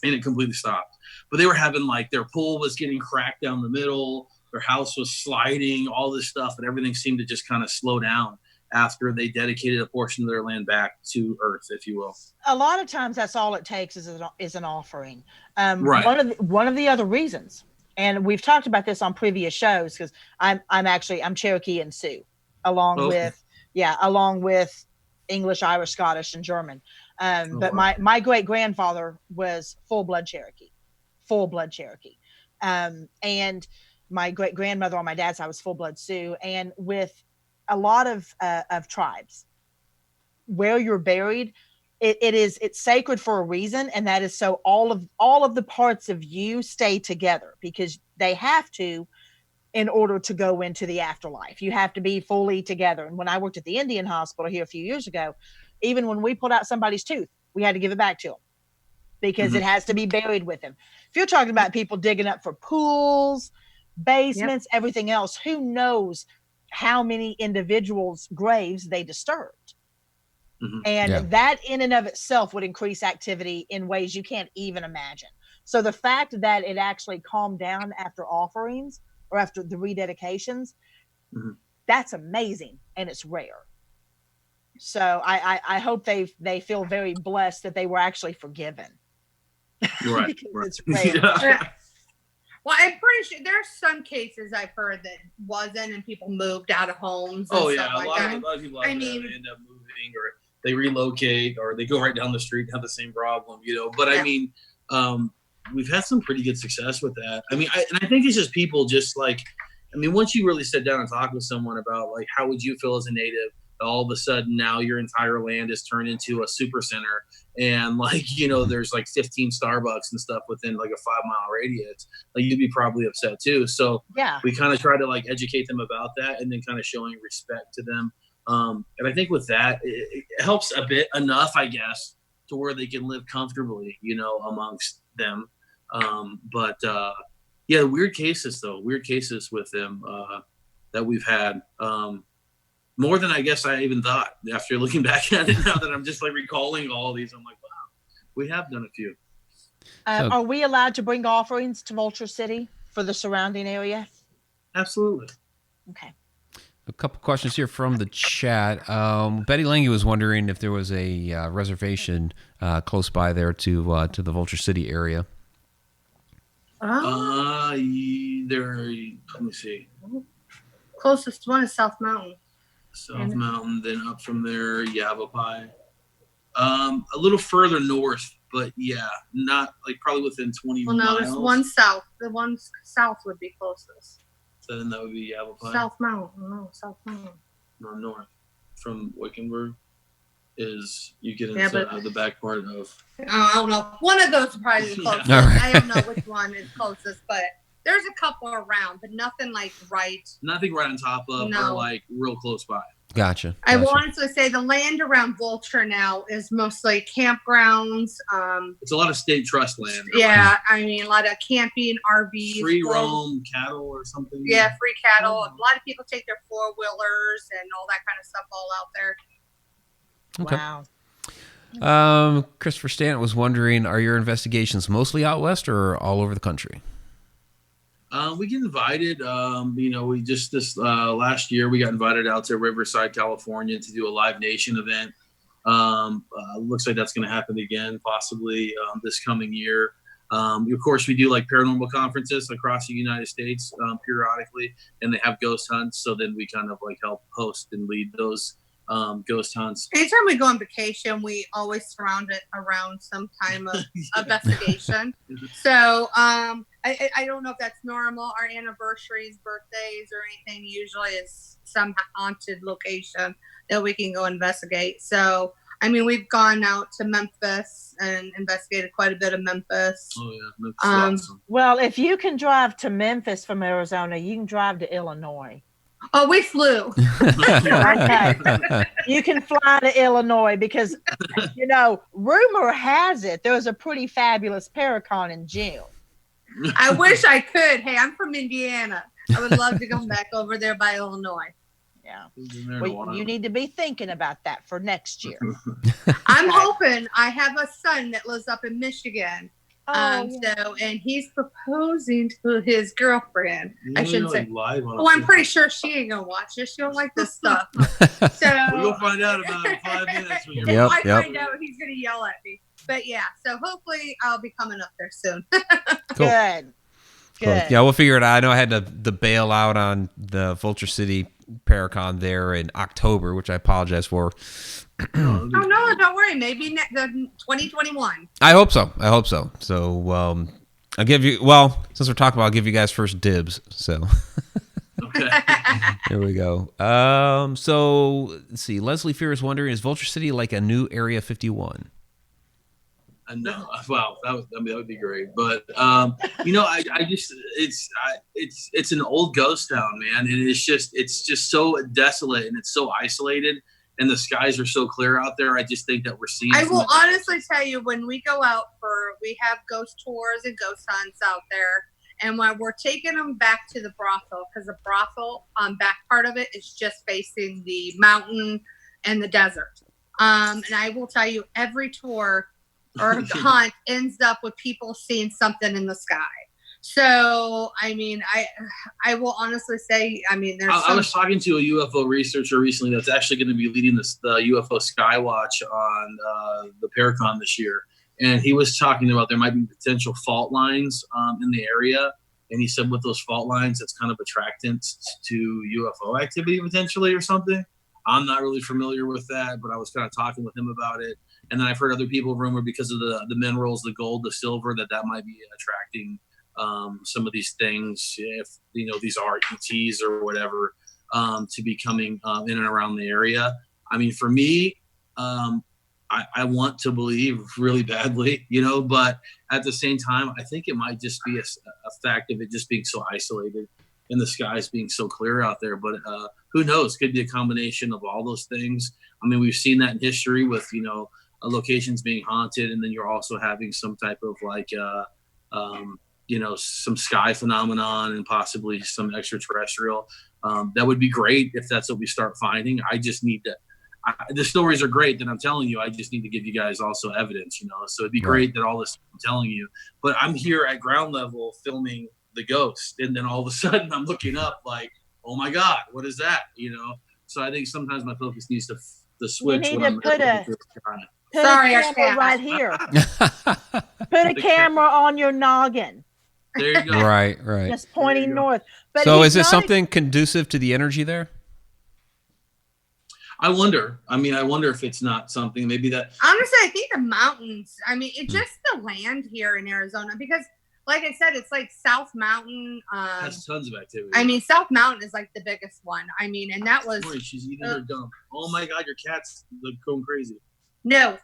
and it completely stopped. But they were having like their pool was getting cracked down the middle. Their house was sliding, all this stuff, and everything seemed to just kind of slow down after they dedicated a portion of their land back to Earth, if you will. A lot of times that's all it takes is an offering. Right. One of the other reasons, and we've talked about this on previous shows, because I'm Cherokee and Sioux, along with English, Irish, Scottish, and German. But my great grandfather was full blood Cherokee. And my great grandmother on my dad's side was full blood Sioux. And with a lot of tribes, where you're buried, it's sacred for a reason, and that is so all of the parts of you stay together, because they have to in order to go into the afterlife. You have to be fully together. And when I worked at the Indian hospital here a few years ago, even when we pulled out somebody's tooth, we had to give it back to them because it has to be buried with them. If you're talking about people digging up for pools, basements, everything else, who knows how many individuals' graves they disturbed. And that in and of itself would increase activity in ways you can't even imagine. So the fact that it actually calmed down after offerings or after the rededications, that's amazing, and it's rare. So I hope they feel very blessed that they were actually forgiven. Right. Because it's rare. Well, I'm pretty sure there's some cases I've heard that wasn't, and people moved out of homes. And Oh stuff yeah, like a lot that. of people out I there mean, they end up moving, or they relocate, or they go right down the street and have the same problem, you know. But I mean, we've had some pretty good success with that. I mean, I think it's just people just like, I mean, once you really sit down and talk with someone about like how would you feel as a native, all of a sudden now your entire land is turned into a super center, and like, you know, there's like 15 Starbucks and stuff within like a 5-mile radius, like you'd be probably upset too. So Yeah. we kind of try to like educate them about that, and then kind of showing respect to them. And I think with that, it helps a bit enough, I guess, to where they can live comfortably, you know, amongst them. Yeah, weird cases with them that we've had. More than I guess I even thought after looking back at it now that I'm just like recalling all of these. I'm like, wow, we have done a few. Are we allowed to bring offerings to Vulture City for the surrounding area? Absolutely. Okay. A couple questions here from the chat. Betty Lange was wondering if there was a reservation close by there to the Vulture City area. Let me see. Closest one is South Mountain. South Mountain, then up from there, Yavapai. A little further north, but yeah, not like probably within 20 miles. Well, no, there's one south. The one south would be closest. So then that would be Yavapai. South Mountain. No, South Mountain. No, north from Wickenburg is you get into the back part of. I don't know. One of those is probably the closest. Right. I don't know which one is closest, but there's a couple around, but nothing like right. Nothing right on top of or like real close by. Gotcha. I will honestly say the land around Vulture now is mostly campgrounds. It's a lot of state trust land. Yeah, I mean a lot of camping, RVs, free roam cattle or something. Yeah, free cattle. A lot of people take their 4-wheelers and all that kind of stuff all out there. Okay. Wow. Christopher Stanton was wondering, are your investigations mostly out west or all over the country? We get invited. You know, we just this last year we got invited out to Riverside, California, to do a Live Nation event. Looks like that's going to happen again, possibly this coming year. Of course, we do like paranormal conferences across the United States periodically, and they have ghost hunts. So then we kind of like help host and lead those ghost hunts. Anytime we go on vacation, we always surround it around some time of investigation. So I don't know if that's normal. Our anniversaries, birthdays, or anything usually is some haunted location that we can go investigate. So I mean, we've gone out to Memphis and investigated quite a bit of Memphis. Oh yeah, Memphis is awesome. Well, if you can drive to Memphis from Arizona, you can drive to Illinois. Oh, we flew. Okay. You can fly to Illinois because, you know, rumor has it there was a pretty fabulous Paracon in June. I wish I could. Hey, I'm from Indiana. I would love to come back over there by Illinois. Yeah. Well, you need to be thinking about that for next year. I'm hoping. I have a son that lives up in Michigan. Yeah. So, and he's proposing to his girlfriend. I shouldn't say. Oh, I'm pretty sure she ain't gonna watch this. She don't like this stuff. So we'll find out about it in 5 minutes. When you're if I find out, he's gonna yell at me. But yeah, so hopefully I'll be coming up there soon. Cool. Good. Cool. Yeah, we'll figure it out. I know I had to bail out on the Vulture City Paracon there in October, which I apologize for. Oh no, don't worry. Maybe 2021. I hope so. So I'll give you. Well, since we're talking about, I'll give you guys first dibs. So Okay. there we go. So let's see. Leslie Fear is wondering: is Vulture City like a new Area 51? No, wow, that would be great. But you know, I just it's an old ghost town, man, and it's just so desolate and it's so isolated, and the skies are so clear out there. I just think that we're seeing. I will honestly tell you, when we go out we have ghost tours and ghost hunts out there, and when we're taking them back to the brothel, because the brothel back part of it is just facing the mountain and the desert. And I will tell you, every tour or hunt ends up with people seeing something in the sky. So, I mean, I will honestly say, I mean, I was talking to a UFO researcher recently that's actually going to be leading the UFO Skywatch on the Paracon this year. And he was talking about there might be potential fault lines in the area And he said with those fault lines, it's kind of attractant to UFO activity potentially or something. I'm not really familiar with that, but I was kind of talking with him about it. And then I've heard other people rumor because of the minerals, the gold, the silver, that might be attracting some of these things, if these are ETs or whatever, to be coming in and around the area. I mean, for me, I want to believe really badly, but at the same time, I think it might just be a fact of it just being so isolated and the skies being so clear out there. But who knows? Could be a combination of all those things. I mean, we've seen that in history with, locations being haunted, and then you're also having some type of like, some sky phenomenon and possibly some extraterrestrial. That would be great if that's what we start finding. I just need to. The stories are great that I'm telling you. I just need to give you guys also evidence, So it'd be great that all this I'm telling you, but I'm here at ground level filming the ghost, and then all of a sudden I'm looking up like, oh my God, what is that? So I think sometimes my focus needs to switch. You need to put a Sorry, camera right here. Put a camera on your noggin. There you go. Right. Just pointing north. But so is it something conducive to the energy there? I wonder. I wonder if it's not something maybe that. Honestly, I think the mountains. It's just the land here in Arizona because, like I said, it's like South Mountain. Has tons of activity. South Mountain is like the biggest one. And that was. She's eating her gum. Oh my God, your cat's going crazy. No.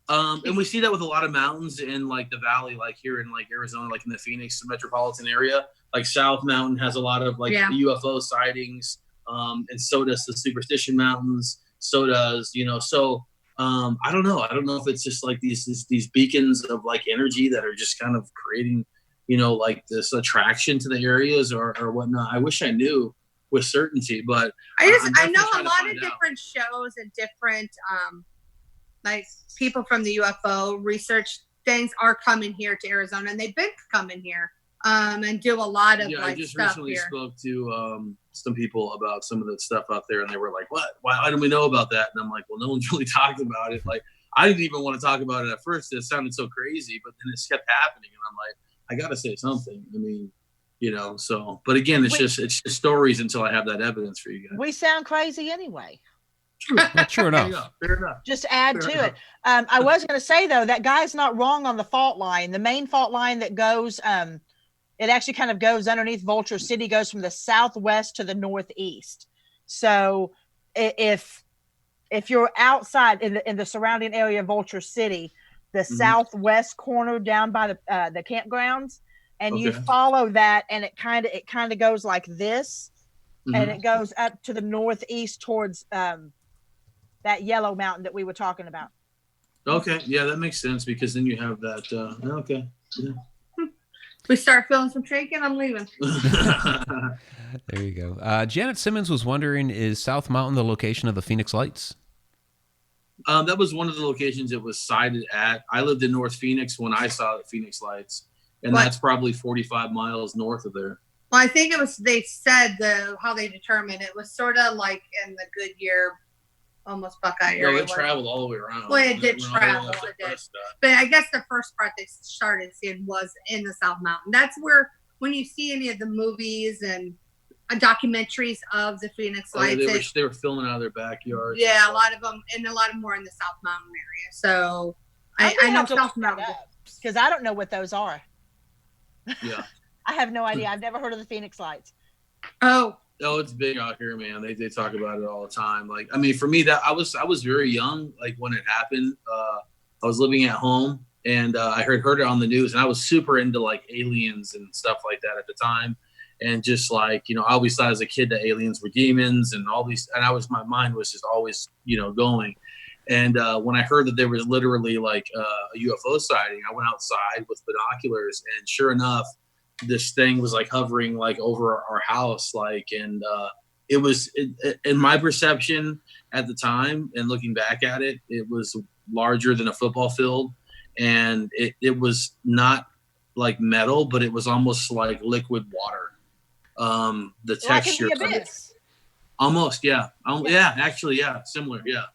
And we see that with a lot of mountains in like the valley, like here in like Arizona, like in the Phoenix metropolitan area. Like South Mountain has a lot of like UFO sightings. And so does the Superstition Mountains. So does, I don't know. I don't know if it's just like these beacons of like energy that are just kind of creating, like this attraction to the areas or whatnot. I wish I knew with certainty, but I know a lot of different shows and different, like people from the UFO research things are coming here to Arizona, and they've been coming here, and do a lot of I just recently spoke to some people about some of the stuff out there, and they were like, "What? Why didn't we know about that?" And I'm like, "Well, no one's really talking about it. Like, I didn't even want to talk about it at first. It sounded so crazy, but then it kept happening, and I'm like, I gotta say something. So. But again, it's just stories until I have that evidence for you guys. We sound crazy anyway. True enough. Fair enough. Just add to it. I was going to say though, that guy's not wrong on the fault line. The main fault line that goes, it actually kind of goes underneath Vulture City, goes from the southwest to the northeast. So if you're outside in the surrounding area of Vulture City, the southwest corner down by the campgrounds, and you follow that, and it kind of goes like this, and it goes up to the northeast towards that yellow mountain that we were talking about. Okay, yeah, that makes sense because then you have that. Okay, yeah. We start feeling some shaking, I'm leaving. There you go. Janet Simmons was wondering, is South Mountain the location of the Phoenix Lights? That was one of the locations it was sighted at. I lived in North Phoenix when I saw the Phoenix Lights, and that's probably 45 miles north of there. Well, I think it was, they said how they determined it was sort of like in the Goodyear, almost Buckeye area. No, it traveled all the way around. Well, it did travel. It did. But I guess the first part they started seeing was in the South Mountain. That's where, when you see any of the movies and documentaries of the Phoenix Lights, they were filming out of their backyards. Yeah, a lot of them, and a lot of more in the South Mountain area. So I know South Mountain because I don't know what those are. Yeah, I have no idea. I've never heard of the Phoenix Lights. Oh, it's big out here, man. They talk about it all the time. Like, I mean, for me, that I was very young, like when it happened. I was living at home, and I heard it on the news, and I was super into like aliens and stuff like that at the time. And just like, I always thought as a kid that aliens were demons and all these, and my mind was just always, going. And when I heard that there was literally like a UFO sighting, I went outside with binoculars, and sure enough, this thing was like hovering like over our house, like, and it was in my perception at the time, and looking back at it, it was larger than a football field, and it was not like metal, but it was almost like liquid water. The texture, like almost, yeah, actually, yeah, similar, yeah.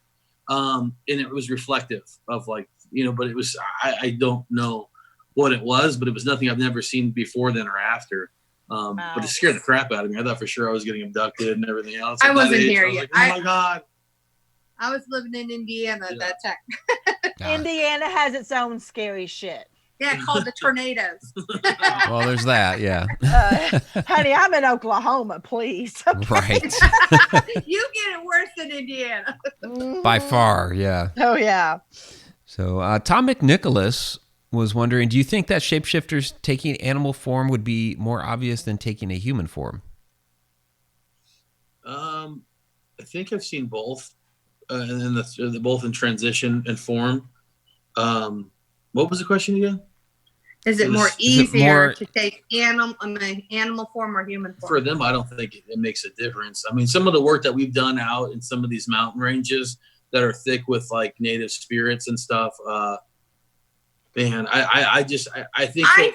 And it was reflective of like, but it was, I don't know what it was, but it was nothing I've never seen before then or after. But it scared the crap out of me. I thought for sure I was getting abducted and everything else. I wasn't here yet. Like, oh my God. I was living in Indiana at that time. Indiana has its own scary shit. Yeah, called the tornadoes. Well, there's that. Yeah. Honey, I'm in Oklahoma, please. Right. You get it worse than Indiana. By far. Yeah. Oh, yeah. So Tom McNicholas was wondering, do you think that shapeshifters taking animal form would be more obvious than taking a human form? I think I've seen both, and then both in transition and form. What was the question again? Is it easier to take animal form or human form? For them, I don't think it makes a difference. I mean, some of the work that we've done out in some of these mountain ranges that are thick with like native spirits and stuff, man, I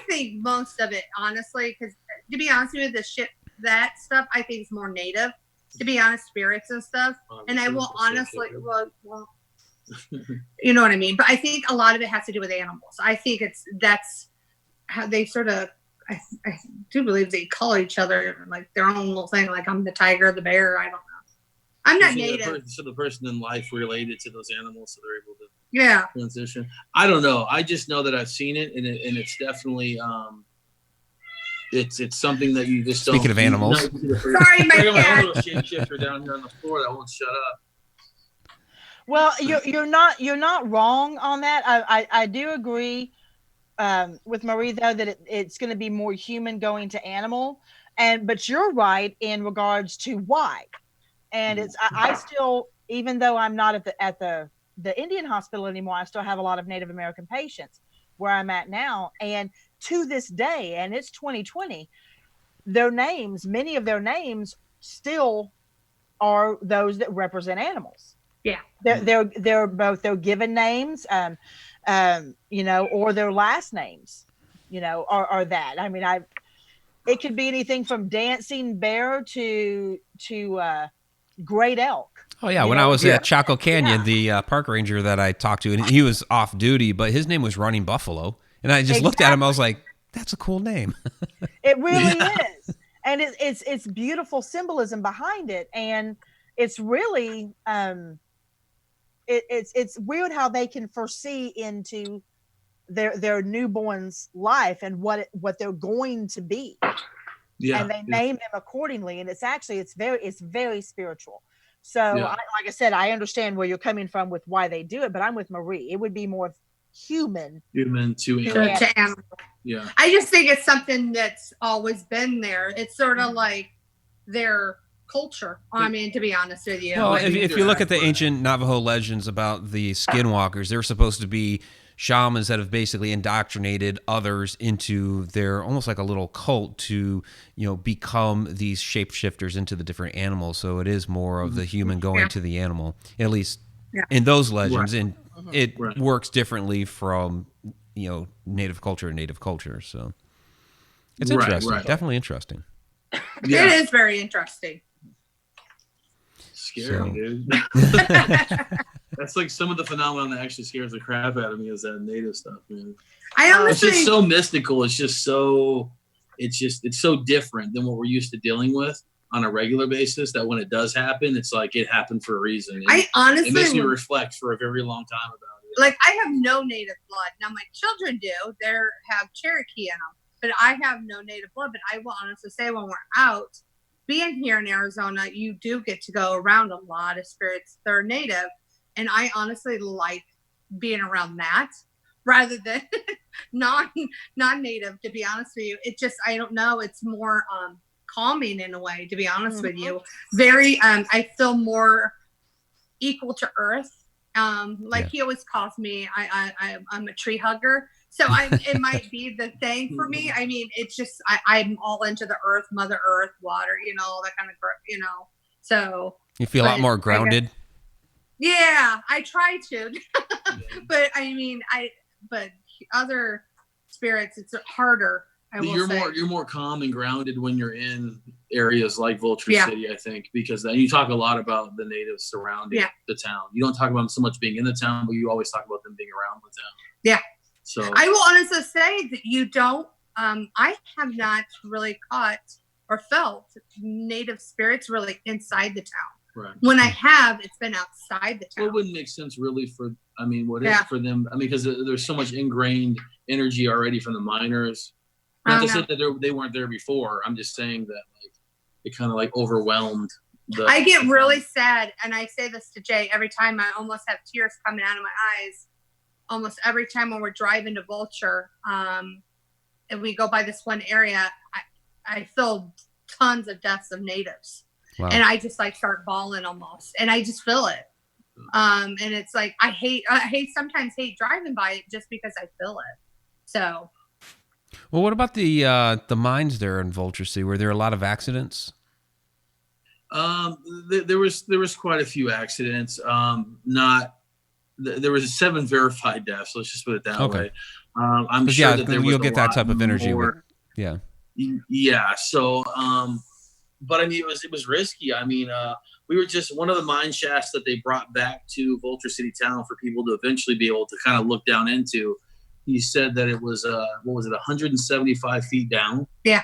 think most of it, honestly, because to be honest with you, that stuff I think is more native. To be honest, spirits and stuff, and I will honestly, well, you know what I mean. But I think a lot of it has to do with animals. I think that's how they sort of. I do believe they call each other like their own little thing. Like I'm the tiger, the bear. I don't know. I'm not native. So the person in life related to those animals, so they're able to transition. I don't know. I just know that I've seen it, and it's definitely it's something that you just Speaking of animals. Sorry, my cat. I got my own little shapeshifter down here on the floor that won't shut up. Well, you're not wrong on that. I do agree with Marie though that it's going to be more human going to animal, but you're right in regards to why. And it's I still, even though I'm not at the Indian hospital anymore, I still have a lot of Native American patients where I'm at now, and to this day, and it's 2020, many of their names still are those that represent animals. Yeah, they're both their given names, or their last names, are that. I mean, it could be anything from dancing bear to great elk. Oh yeah, when I was at Chaco Canyon, the park ranger that I talked to, and he was off duty, but his name was Running Buffalo, and I just looked at him. I was like, "That's a cool name." It really is, and it's beautiful symbolism behind it, and it's really it's weird how they can foresee into their newborn's life and what they're going to be. Yeah, and they name them accordingly, and it's very spiritual. So, like I said, I understand where you're coming from with why they do it, but I'm with Marie. It would be more human to animal. Yeah, I just think it's something that's always been there. It's sort of like their culture. I mean, to be honest with you. Well, if you look at the ancient Navajo legends about the skinwalkers, they're supposed to be shamans that have basically indoctrinated others into their almost like a little cult to, become these shapeshifters into the different animals. So it is more of the human going to the animal, at least in those legends. Right. And it works differently from, native culture to native culture. So it's interesting. Right. Definitely interesting. It is very interesting. Scary, dude. That's like some of the phenomenon that actually scares the crap out of me is that native stuff, man. It's just so mystical. It's so different than what we're used to dealing with on a regular basis, that when it does happen, it's like it happened for a reason. It makes me reflect for a very long time about it. Like, I have no native blood. Now, my children do. They have Cherokee in them. But I have no native blood. But I will honestly say, when we're out, being here in Arizona, you do get to go around a lot of spirits that are native. And I honestly like being around that rather than non-native, to be honest with you. It just, I don't know, it's more calming in a way, to be honest with you. Very, I feel more equal to earth. He always calls me, I'm a tree hugger. So it might be the thing for me. I mean, it's just, I'm all into the earth, Mother Earth, water, that kind of, so. You feel a lot more grounded? Yeah, I try to, but I mean, but other spirits, it's harder. You're more calm and grounded when you're in areas like Vulture City, I think, because then you talk a lot about the natives surrounding the town. You don't talk about them so much being in the town, but you always talk about them being around the town. Yeah. So I will honestly say that you don't I have not really caught or felt native spirits really inside the town. Right. When I have, it's been outside the town. Well, it wouldn't make sense really for, I mean, what is for them? I mean, because there's so much ingrained energy already from the miners. Not to say that they weren't there before. I'm just saying that like it kind of like overwhelmed. I get really sad, and I say this to Jay every time. I almost have tears coming out of my eyes. Almost every time when we're driving to Vulture, and we go by this one area, I feel tons of deaths of natives. Wow. And I just like start bawling almost, and I just feel it. And it's like I sometimes hate driving by it just because I feel it. So, well, what about the mines there in Vulture City? Were there a lot of accidents? There was quite a few accidents. There was 7 verified deaths. Let's just put it that way. I'm sure that you'll get that type of energy. Yeah. So, but I mean, it was risky. I mean, we were just one of the mine shafts that they brought back to Vulture City town for people to eventually be able to kind of look down into. He said that it was, 175 feet down? Yeah.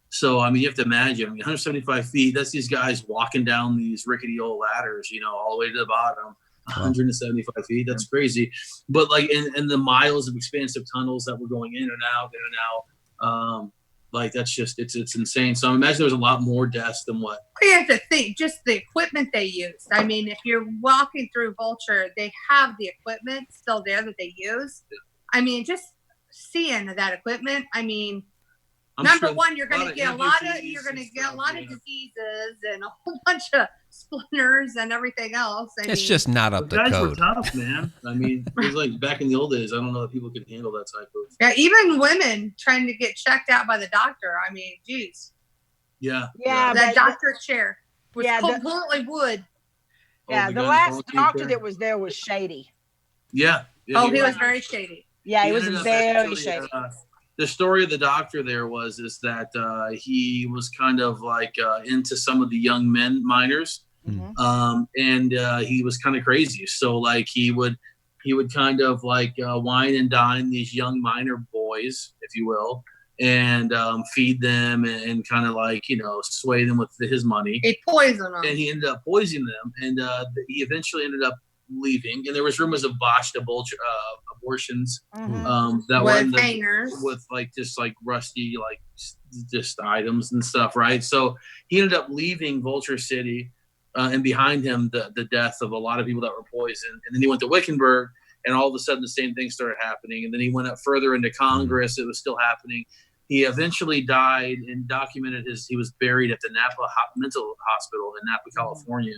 So, I mean, you have to imagine, 175 feet, that's these guys walking down these rickety old ladders, all the way to the bottom. 175 feet, that's crazy. But like in the miles of expansive tunnels that were going in and out, like that's just it's insane. So I imagine there's a lot more deaths than what you have to think. Just the equipment they used. I mean, if you're walking through Vulture, they have the equipment still there that they use. I mean, just seeing that equipment. I mean, number one, you're going to get a lot of diseases and a whole bunch of splinters and everything else. It's just not up to code. Guys were tough, man. I mean, it was like back in the old days. I don't know that people could handle that type of. Yeah, even women trying to get checked out by the doctor. I mean, geez. Yeah. That doctor's chair was completely wood. Yeah, the last doctor that was there was shady. Yeah. He was very shady. Yeah, he was very shady. The story of the doctor there was that he was kind of like into some of the young men miners, and he was kind of crazy. So like he would kind of like wine and dine these young miner boys, if you will, and feed them and kind of like sway them with his money. He poisoned them, and he ended up poisoning them, and he eventually ended up leaving. And there was rumors of botched abortions that were with like just like rusty like just items and stuff, right? So he ended up leaving Vulture City, and behind him the death of a lot of people that were poisoned. And then he went to Wickenburg, and all of a sudden the same thing started happening. And then he went up further into Congress. It was still happening. He eventually died and documented he was buried at the Napa Mental Hospital in Napa, California.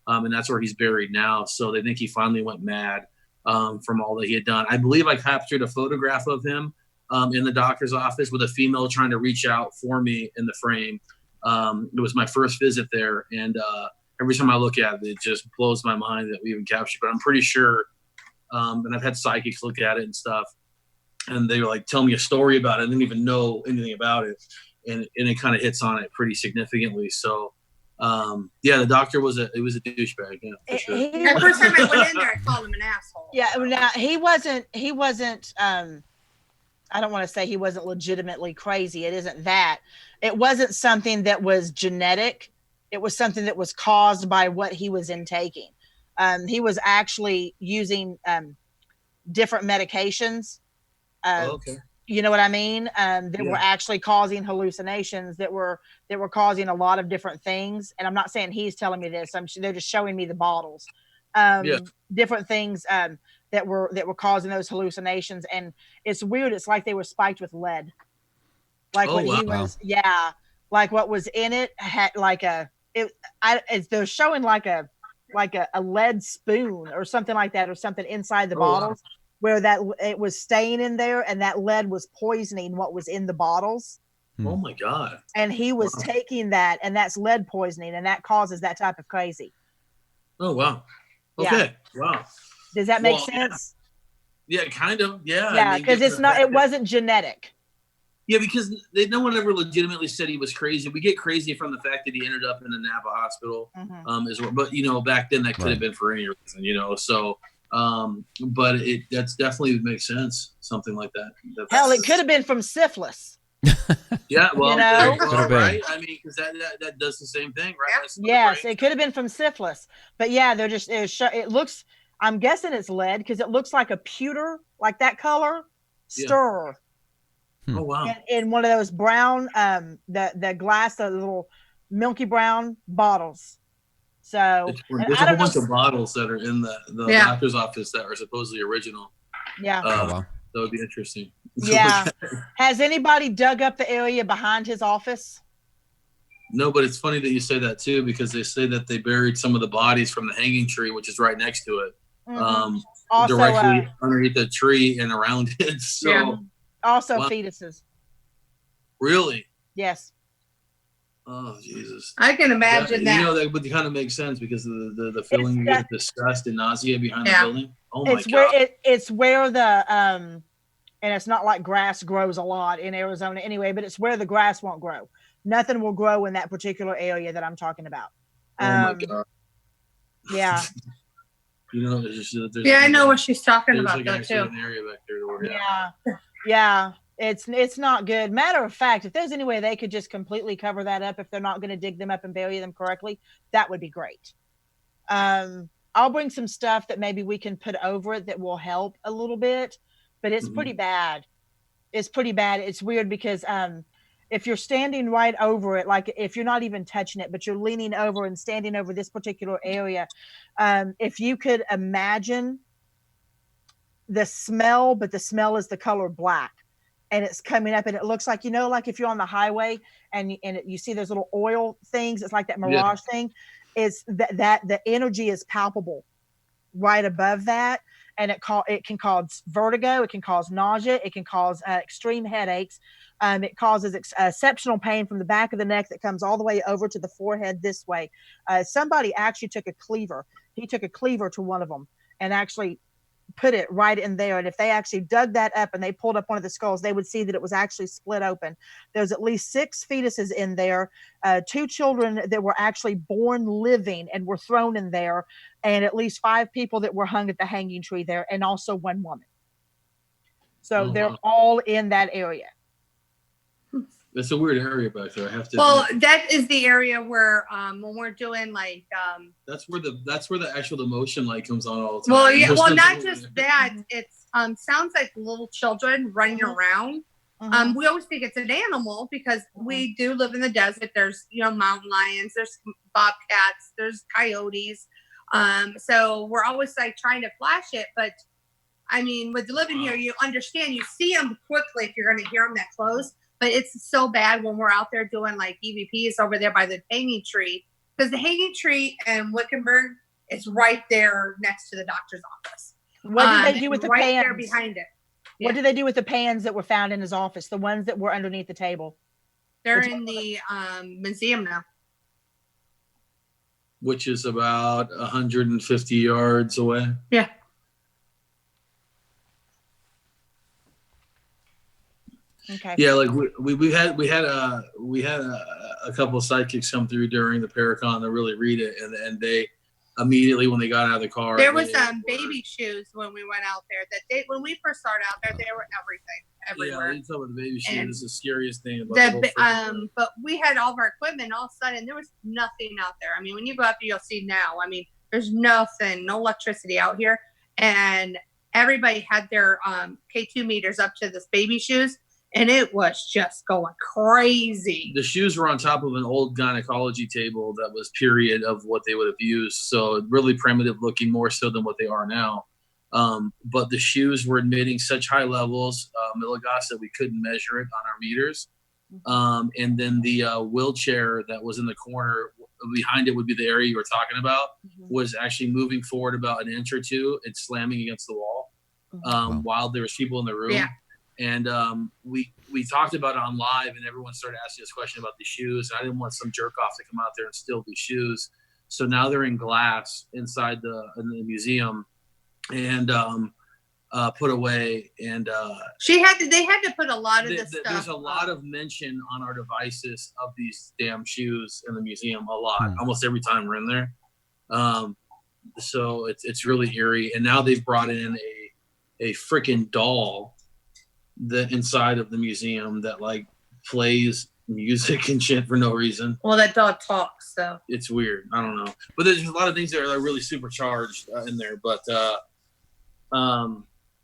And that's where he's buried now. So they think he finally went mad from all that he had done. I believe I captured a photograph of him in the doctor's office with a female trying to reach out for me in the frame. It was my first visit there. And every time I look at it, it just blows my mind that we even captured. But I'm pretty sure, and I've had psychics look at it and stuff, and they were like, tell me a story about it. I didn't even know anything about it. And it kind of hits on it pretty significantly. So, the doctor was a douchebag. Yeah, for sure. The first time I went in there, I called him an asshole. Yeah, now he wasn't. I don't want to say he wasn't legitimately crazy. It isn't that. It wasn't something that was genetic. It was something that was caused by what he was intaking. He was actually using different medications. Okay. You know what I mean? That were actually causing hallucinations, that were causing a lot of different things. And I'm not saying he's telling me this. They're just showing me the bottles. Different things that were causing those hallucinations. And it's weird. It's like they were spiked with lead. Like like what was in it had like they're showing like a lead spoon or something like that, or something inside the bottles. Wow. Where that it was staying in there, and that lead was poisoning what was in the bottles. Oh my God. And he was taking that, and that's lead poisoning, and that causes that type of crazy. Oh wow. Okay. Yeah. Wow. Does that make sense? Yeah, kind of. Yeah. Yeah, because it wasn't genetic. Yeah, because no one ever legitimately said he was crazy. We get crazy from the fact that he ended up in the Napa hospital as well. But back then that could have been for any reason, so but that's definitely makes sense, something like that. Hell, it could have been from syphilis. Yeah, well, You know? Could've been. right? I mean, because that does the same thing, right? Yeah. That's the Yes, brain. it could have been from syphilis, but yeah, they're just it looks. I'm guessing it's lead because it looks like a pewter, like that color, Yeah. stir Oh wow. in one of those brown, the glass, the little milky brown bottles. So and There's I a whole don't know. bunch of bottles that are in the Yeah. doctor's office that are supposedly original. Yeah, Oh, wow. That would be interesting. yeah. Has anybody dug up the area behind his office? No, but it's funny that you say that too, because they say that they buried some of the bodies from the hanging tree, which is right next to it, Also, directly underneath the tree and around it. So, Yeah. also wow. fetuses. Really? Yes. Oh Jesus! I can imagine that. You know, that would kind of make sense because of the feeling you get of disgust and nausea behind Yeah. the building. Oh my It's God! where it's where the and it's not like grass grows a lot in Arizona anyway, but it's where the grass won't grow. Nothing will grow in that particular area that I'm talking about. Oh my God! Yeah. You know, there's Yeah, I know what she's talking there's about like though actually too. an area back there to where Yeah. It's not good. Matter of fact, if there's any way they could just completely cover that up, if they're not going to dig them up and bury them correctly, that would be great. I'll bring some stuff that maybe we can put over it that will help a little bit, but it's pretty bad. It's pretty bad. It's weird because if you're standing right over it, like if you're not even touching it, but you're leaning over and standing over this particular area, if you could imagine the smell, but the smell is the color black. And it's coming up, and it looks like, you know, like if you're on the highway and you see those little oil things, it's like that mirage thing. It's that the energy is palpable right above that, and it can cause vertigo, it can cause nausea, it can cause extreme headaches. It causes exceptional pain from the back of the neck that comes all the way over to the forehead this way. Somebody actually took a cleaver. He took a cleaver to one of them and actually put it right in there, and if they actually dug that up and they pulled up one of the skulls, they would see that it was actually split open. There's at least 6 fetuses in there, 2 children that were actually born living and were thrown in there, and at least 5 people that were hung at the hanging tree there, and also 1 woman. So they're all in that area. It's a weird area back there. I have to. Well, that is the area where when we're doing like that's where the motion light comes on all the time. Well, yeah, well, not just that. It's sounds like little children running around. We always think it's an animal because we do live in the desert. There's mountain lions, there's bobcats, there's coyotes. So we're always like trying to flash it, but I mean, with living here, you understand. You see them quickly if you're going to hear them that close. But it's so bad when we're out there doing like EVPs over there by the hanging tree, because the hanging tree in Wickenburg is right there next to the doctor's office. What did they do with the right pans? there behind it? What did they do with the pans that were found in his office? The ones that were underneath the table? They're in the museum now. Which is about 150 yards away. Yeah. Okay. Yeah, like we had a couple of sidekicks come through during the Paracon to really read it, and they immediately when they got out of the car, there was baby shoes when we went out there. When we first started out there, they were everywhere. Yeah, they talk about the baby shoes. It's the scariest thing about but we had all of our equipment. All of a sudden, there was nothing out there. I mean, when you go out there, you'll see now. I mean, there's nothing, no electricity out here, and everybody had their K2 meters up to this baby shoes. And it was just going crazy. The shoes were on top of an old gynecology table that was period of what they would have used. So really primitive looking, more so than what they are now. But the shoes were emitting such high levels, milligauss, that we couldn't measure it on our meters. And then the wheelchair that was in the corner behind it would be the area you were talking about, was actually moving forward about an inch or two and slamming against the wall while there was people in the room. Yeah. And we talked about it on live, and everyone started asking us questions about the shoes. I didn't want some jerk off to come out there and steal these shoes. So now they're in glass inside in the museum, and put away. And they had to put a lot of this stuff. There's a lot of mention on our devices of these damn shoes in the museum. A lot, almost every time we're in there. So it's really eerie. And now they've brought in a freaking doll. The inside of the museum that like plays music and shit for no reason. Well, that dog talks, so it's weird. I don't know, but there's a lot of things that are really supercharged in there. But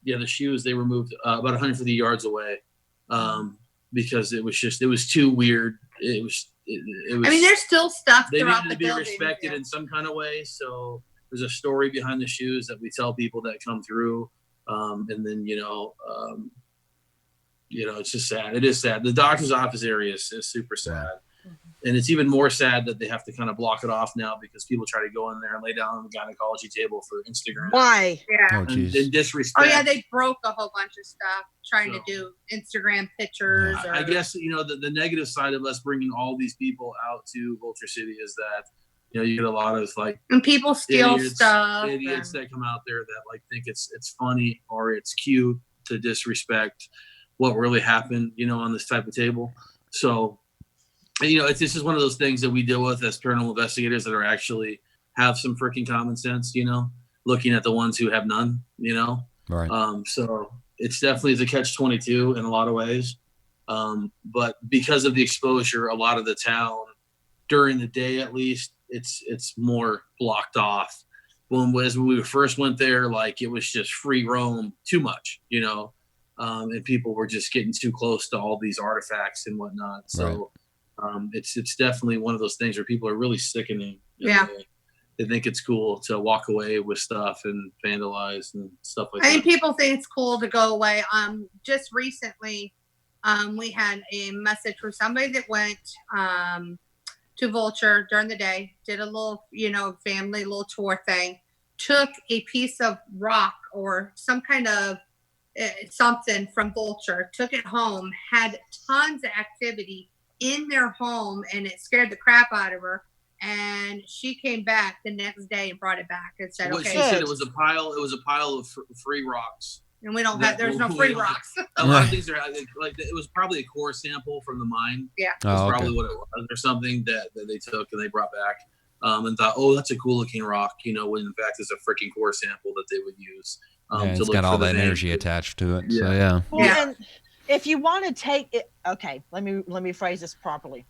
yeah, the shoes they were moved about 150 yards away because it was too weird. It was. I mean, there's still stuff they throughout needed the to be building. respected in some kind of way. So there's a story behind the shoes that we tell people that come through, and then it's just sad. It is sad. The doctor's office area is super sad. And it's even more sad that they have to kind of block it off now because people try to go in there and lay down on the gynecology table for Instagram. Why? Yeah. And disrespect. Oh yeah, they broke a whole bunch of stuff trying to do Instagram pictures. I guess the negative side of us bringing all these people out to Vulture City is that you get a lot of and people steal idiots that come out there that think it's funny or it's cute to disrespect what really happened on this type of table. So. This is one of those things that we deal with as paranormal investigators that are actually have some freaking common sense, looking at the ones who have none, Right. So it's definitely a catch-22 in a lot of ways. But because of the exposure, a lot of the town during the day, at least it's more blocked off. When we first went there, it was just free roam too much, and people were just getting too close to all these artifacts and whatnot. So, right. It's definitely one of those things where people are really sickening. Yeah. They think it's cool to walk away with stuff and vandalize and stuff like that. I think people think it's cool to go away. Just recently, we had a message from somebody that went to Vulture during the day, did a little, family little tour thing, took a piece of rock or some kind of something from Vulture, took it home, had tons of activity in their home, and it scared the crap out of her. And she came back the next day and brought it back and said, "Okay." She said it was a pile. It was a pile of free rocks. And we don't have. There's no free rocks. A lot of things are it was probably a core sample from the mine. Yeah, that's probably what it was, or something that they took and they brought back. And thought, oh, that's a cool looking rock, when in fact it's a freaking core sample that they would use. It's got all that energy attached to it. Yeah. So yeah. Well, and if you want to take it, okay, let me phrase this properly.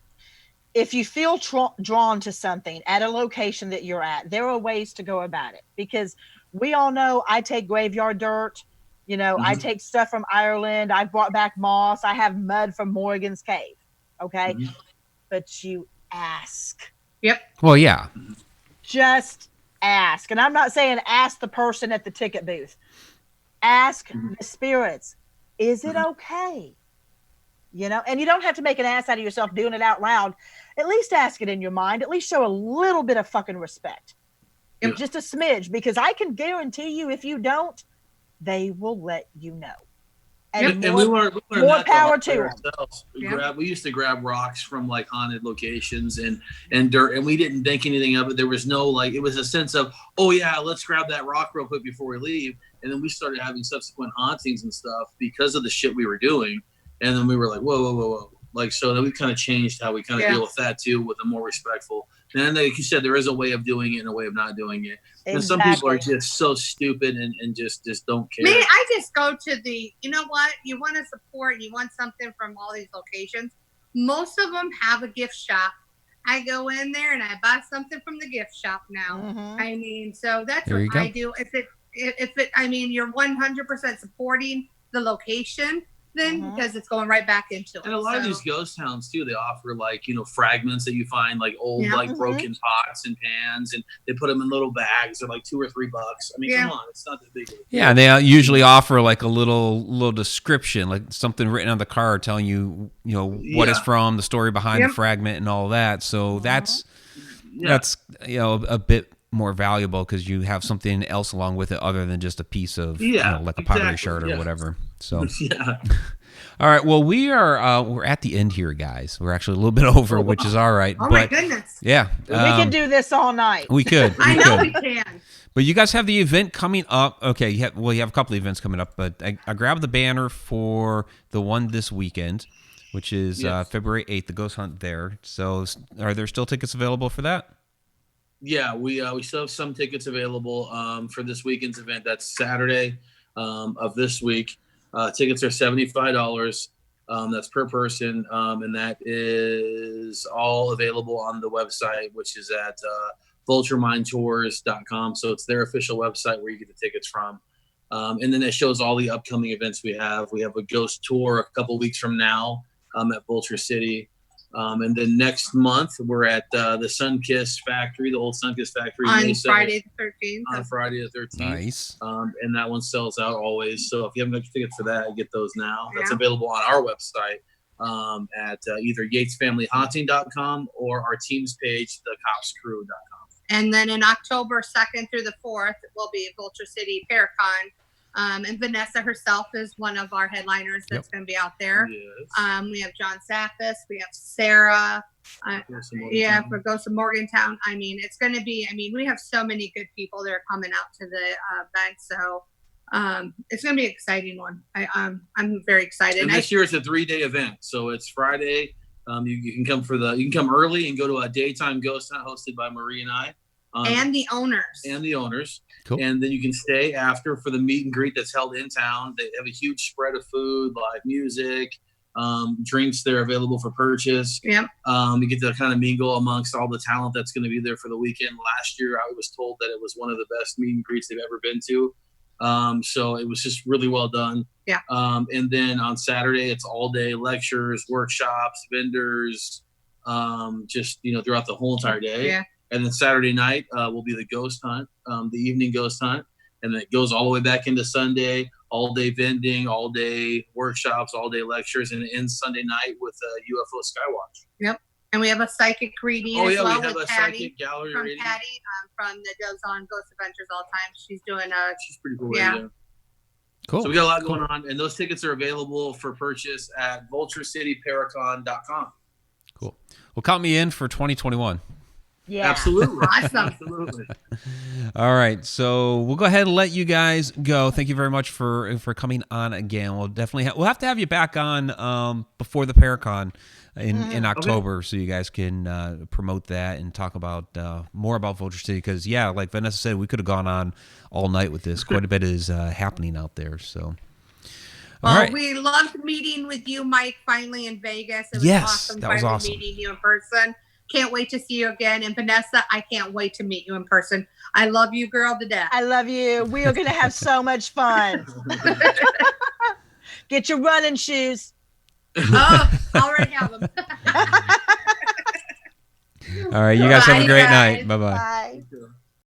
If you feel drawn to something at a location that you're at, there are ways to go about it, because we all know I take graveyard dirt, I take stuff from Ireland. I brought back moss. I have mud from Morgan's Cave. Okay. Mm-hmm. But you ask. Yep. Well, yeah. Just ask. And I'm not saying ask the person at the ticket booth. Ask the spirits. Is it okay? And you don't have to make an ass out of yourself doing it out loud. At least ask it in your mind. At least show a little bit of fucking respect. Yeah. Just a smidge, because I can guarantee you, if you don't, they will let you know. And we learned more power to them. We used to grab rocks from haunted locations and dirt, and we didn't think anything of it. There was no it was a sense of, oh yeah, let's grab that rock real quick before we leave. And then we started having subsequent hauntings and stuff because of the shit we were doing. And then we were like, whoa. So then we kind of changed how we kind of deal with that too, with a more respectful. And then, like you said, there is a way of doing it and a way of not doing it. Exactly. And some people are just so stupid and just don't care. Me, I just go to you know what? You want to support, you want something from all these locations. Most of them have a gift shop. I go in there and I buy something from the gift shop now. Mm-hmm. I mean, so that's what I do. You're 100% supporting the location, then because it's going right back into it. And a lot of these ghost towns too, they offer fragments that you find, old broken pots and pans, and they put them in little bags. They're $2 or $3. I mean, come on, it's not that big. Yeah, and they usually offer a little description, something written on the card telling you what it's from, the story behind the fragment, and all that. So that's a bit more valuable because you have something else along with it other than just a piece of a pottery shard or whatever. So all right, well, we're at the end here, guys. We're actually a little bit over, which is all right. My goodness. Yeah, we can do this all night. We could. I know we can. But you guys have the event coming up. Okay, you have a couple of events coming up, but I grabbed the banner for the one this weekend, which is February 8th, the ghost hunt there. So are there still tickets available for that? Yeah, we still have some tickets available for this weekend's event. That's Saturday of this week. Tickets are $75. That's per person, and that is all available on the website, which is at vulturemindtours.com. So it's their official website where you get the tickets from. And then it shows all the upcoming events we have. We have a ghost tour a couple weeks from now at Vulture City. And then next month, we're at the Sunkist Factory, the old Sunkist Factory. On Friday the 13th. On Friday the 13th. Nice. And that one sells out always. So if you haven't got your tickets for that, get those now. Yeah. That's available on our website at either yatesfamilyhaunting.com or our team's page, thecopscrew.com. And then in October 2nd through the 4th, it will be at Vulture City Paracon. And Vanessa herself is one of our headliners that's going to be out there. Yes. We have John Sappis, we have Sarah, for Ghost of Morgantown. I mean, it's going to be, we have so many good people that are coming out to the event. So it's going to be an exciting one. I'm very excited. And this year it's a 3-day event. So it's Friday. You can come early and go to a daytime ghost hunt hosted by Marie and I. And the owners. Cool. And then you can stay after for the meet and greet that's held in town. They have a huge spread of food, live music, drinks. They're available for purchase. Yep. You get to kind of mingle amongst all the talent that's going to be there for the weekend. Last year, I was told that it was one of the best meet and greets they've ever been to. So it was just really well done. Yeah. And then on Saturday, it's all day lectures, workshops, vendors, throughout the whole entire day. Yeah. And then Saturday night will be the ghost hunt, the evening ghost hunt. And then it goes all the way back into Sunday, all day vending, all day workshops, all day lectures, and it ends Sunday night with a UFO Skywatch. Yep. And we have a psychic reading we as well have with a Patty, psychic gallery from reading. Patty, that goes on Ghost Adventures all the time. She's doing She's pretty cool. Yeah. Cool. So we got a lot going on, and those tickets are available for purchase at vulturecityparacon.com. Cool. Well, count me in for 2021. Yeah. Absolutely. Awesome. Absolutely. All right, so we'll go ahead and let you guys go. Thank you very much for coming on again. We'll definitely we'll have to have you back on before the Paracon in October, so you guys can promote that and talk about more about Vulture City. Because like Vanessa said, we could have gone on all night with this. Quite a bit is happening out there. So. Well, right. we loved meeting with you, Mike, finally in Vegas. It was awesome that was finally awesome. meeting you in person. Can't wait to see you again. And Vanessa, I can't wait to meet you in person. I love you, girl, to death. I love you. We are going to have so much fun. Get your running shoes. Oh, already have them. All right, you guys have a great night. Bye-bye. Bye.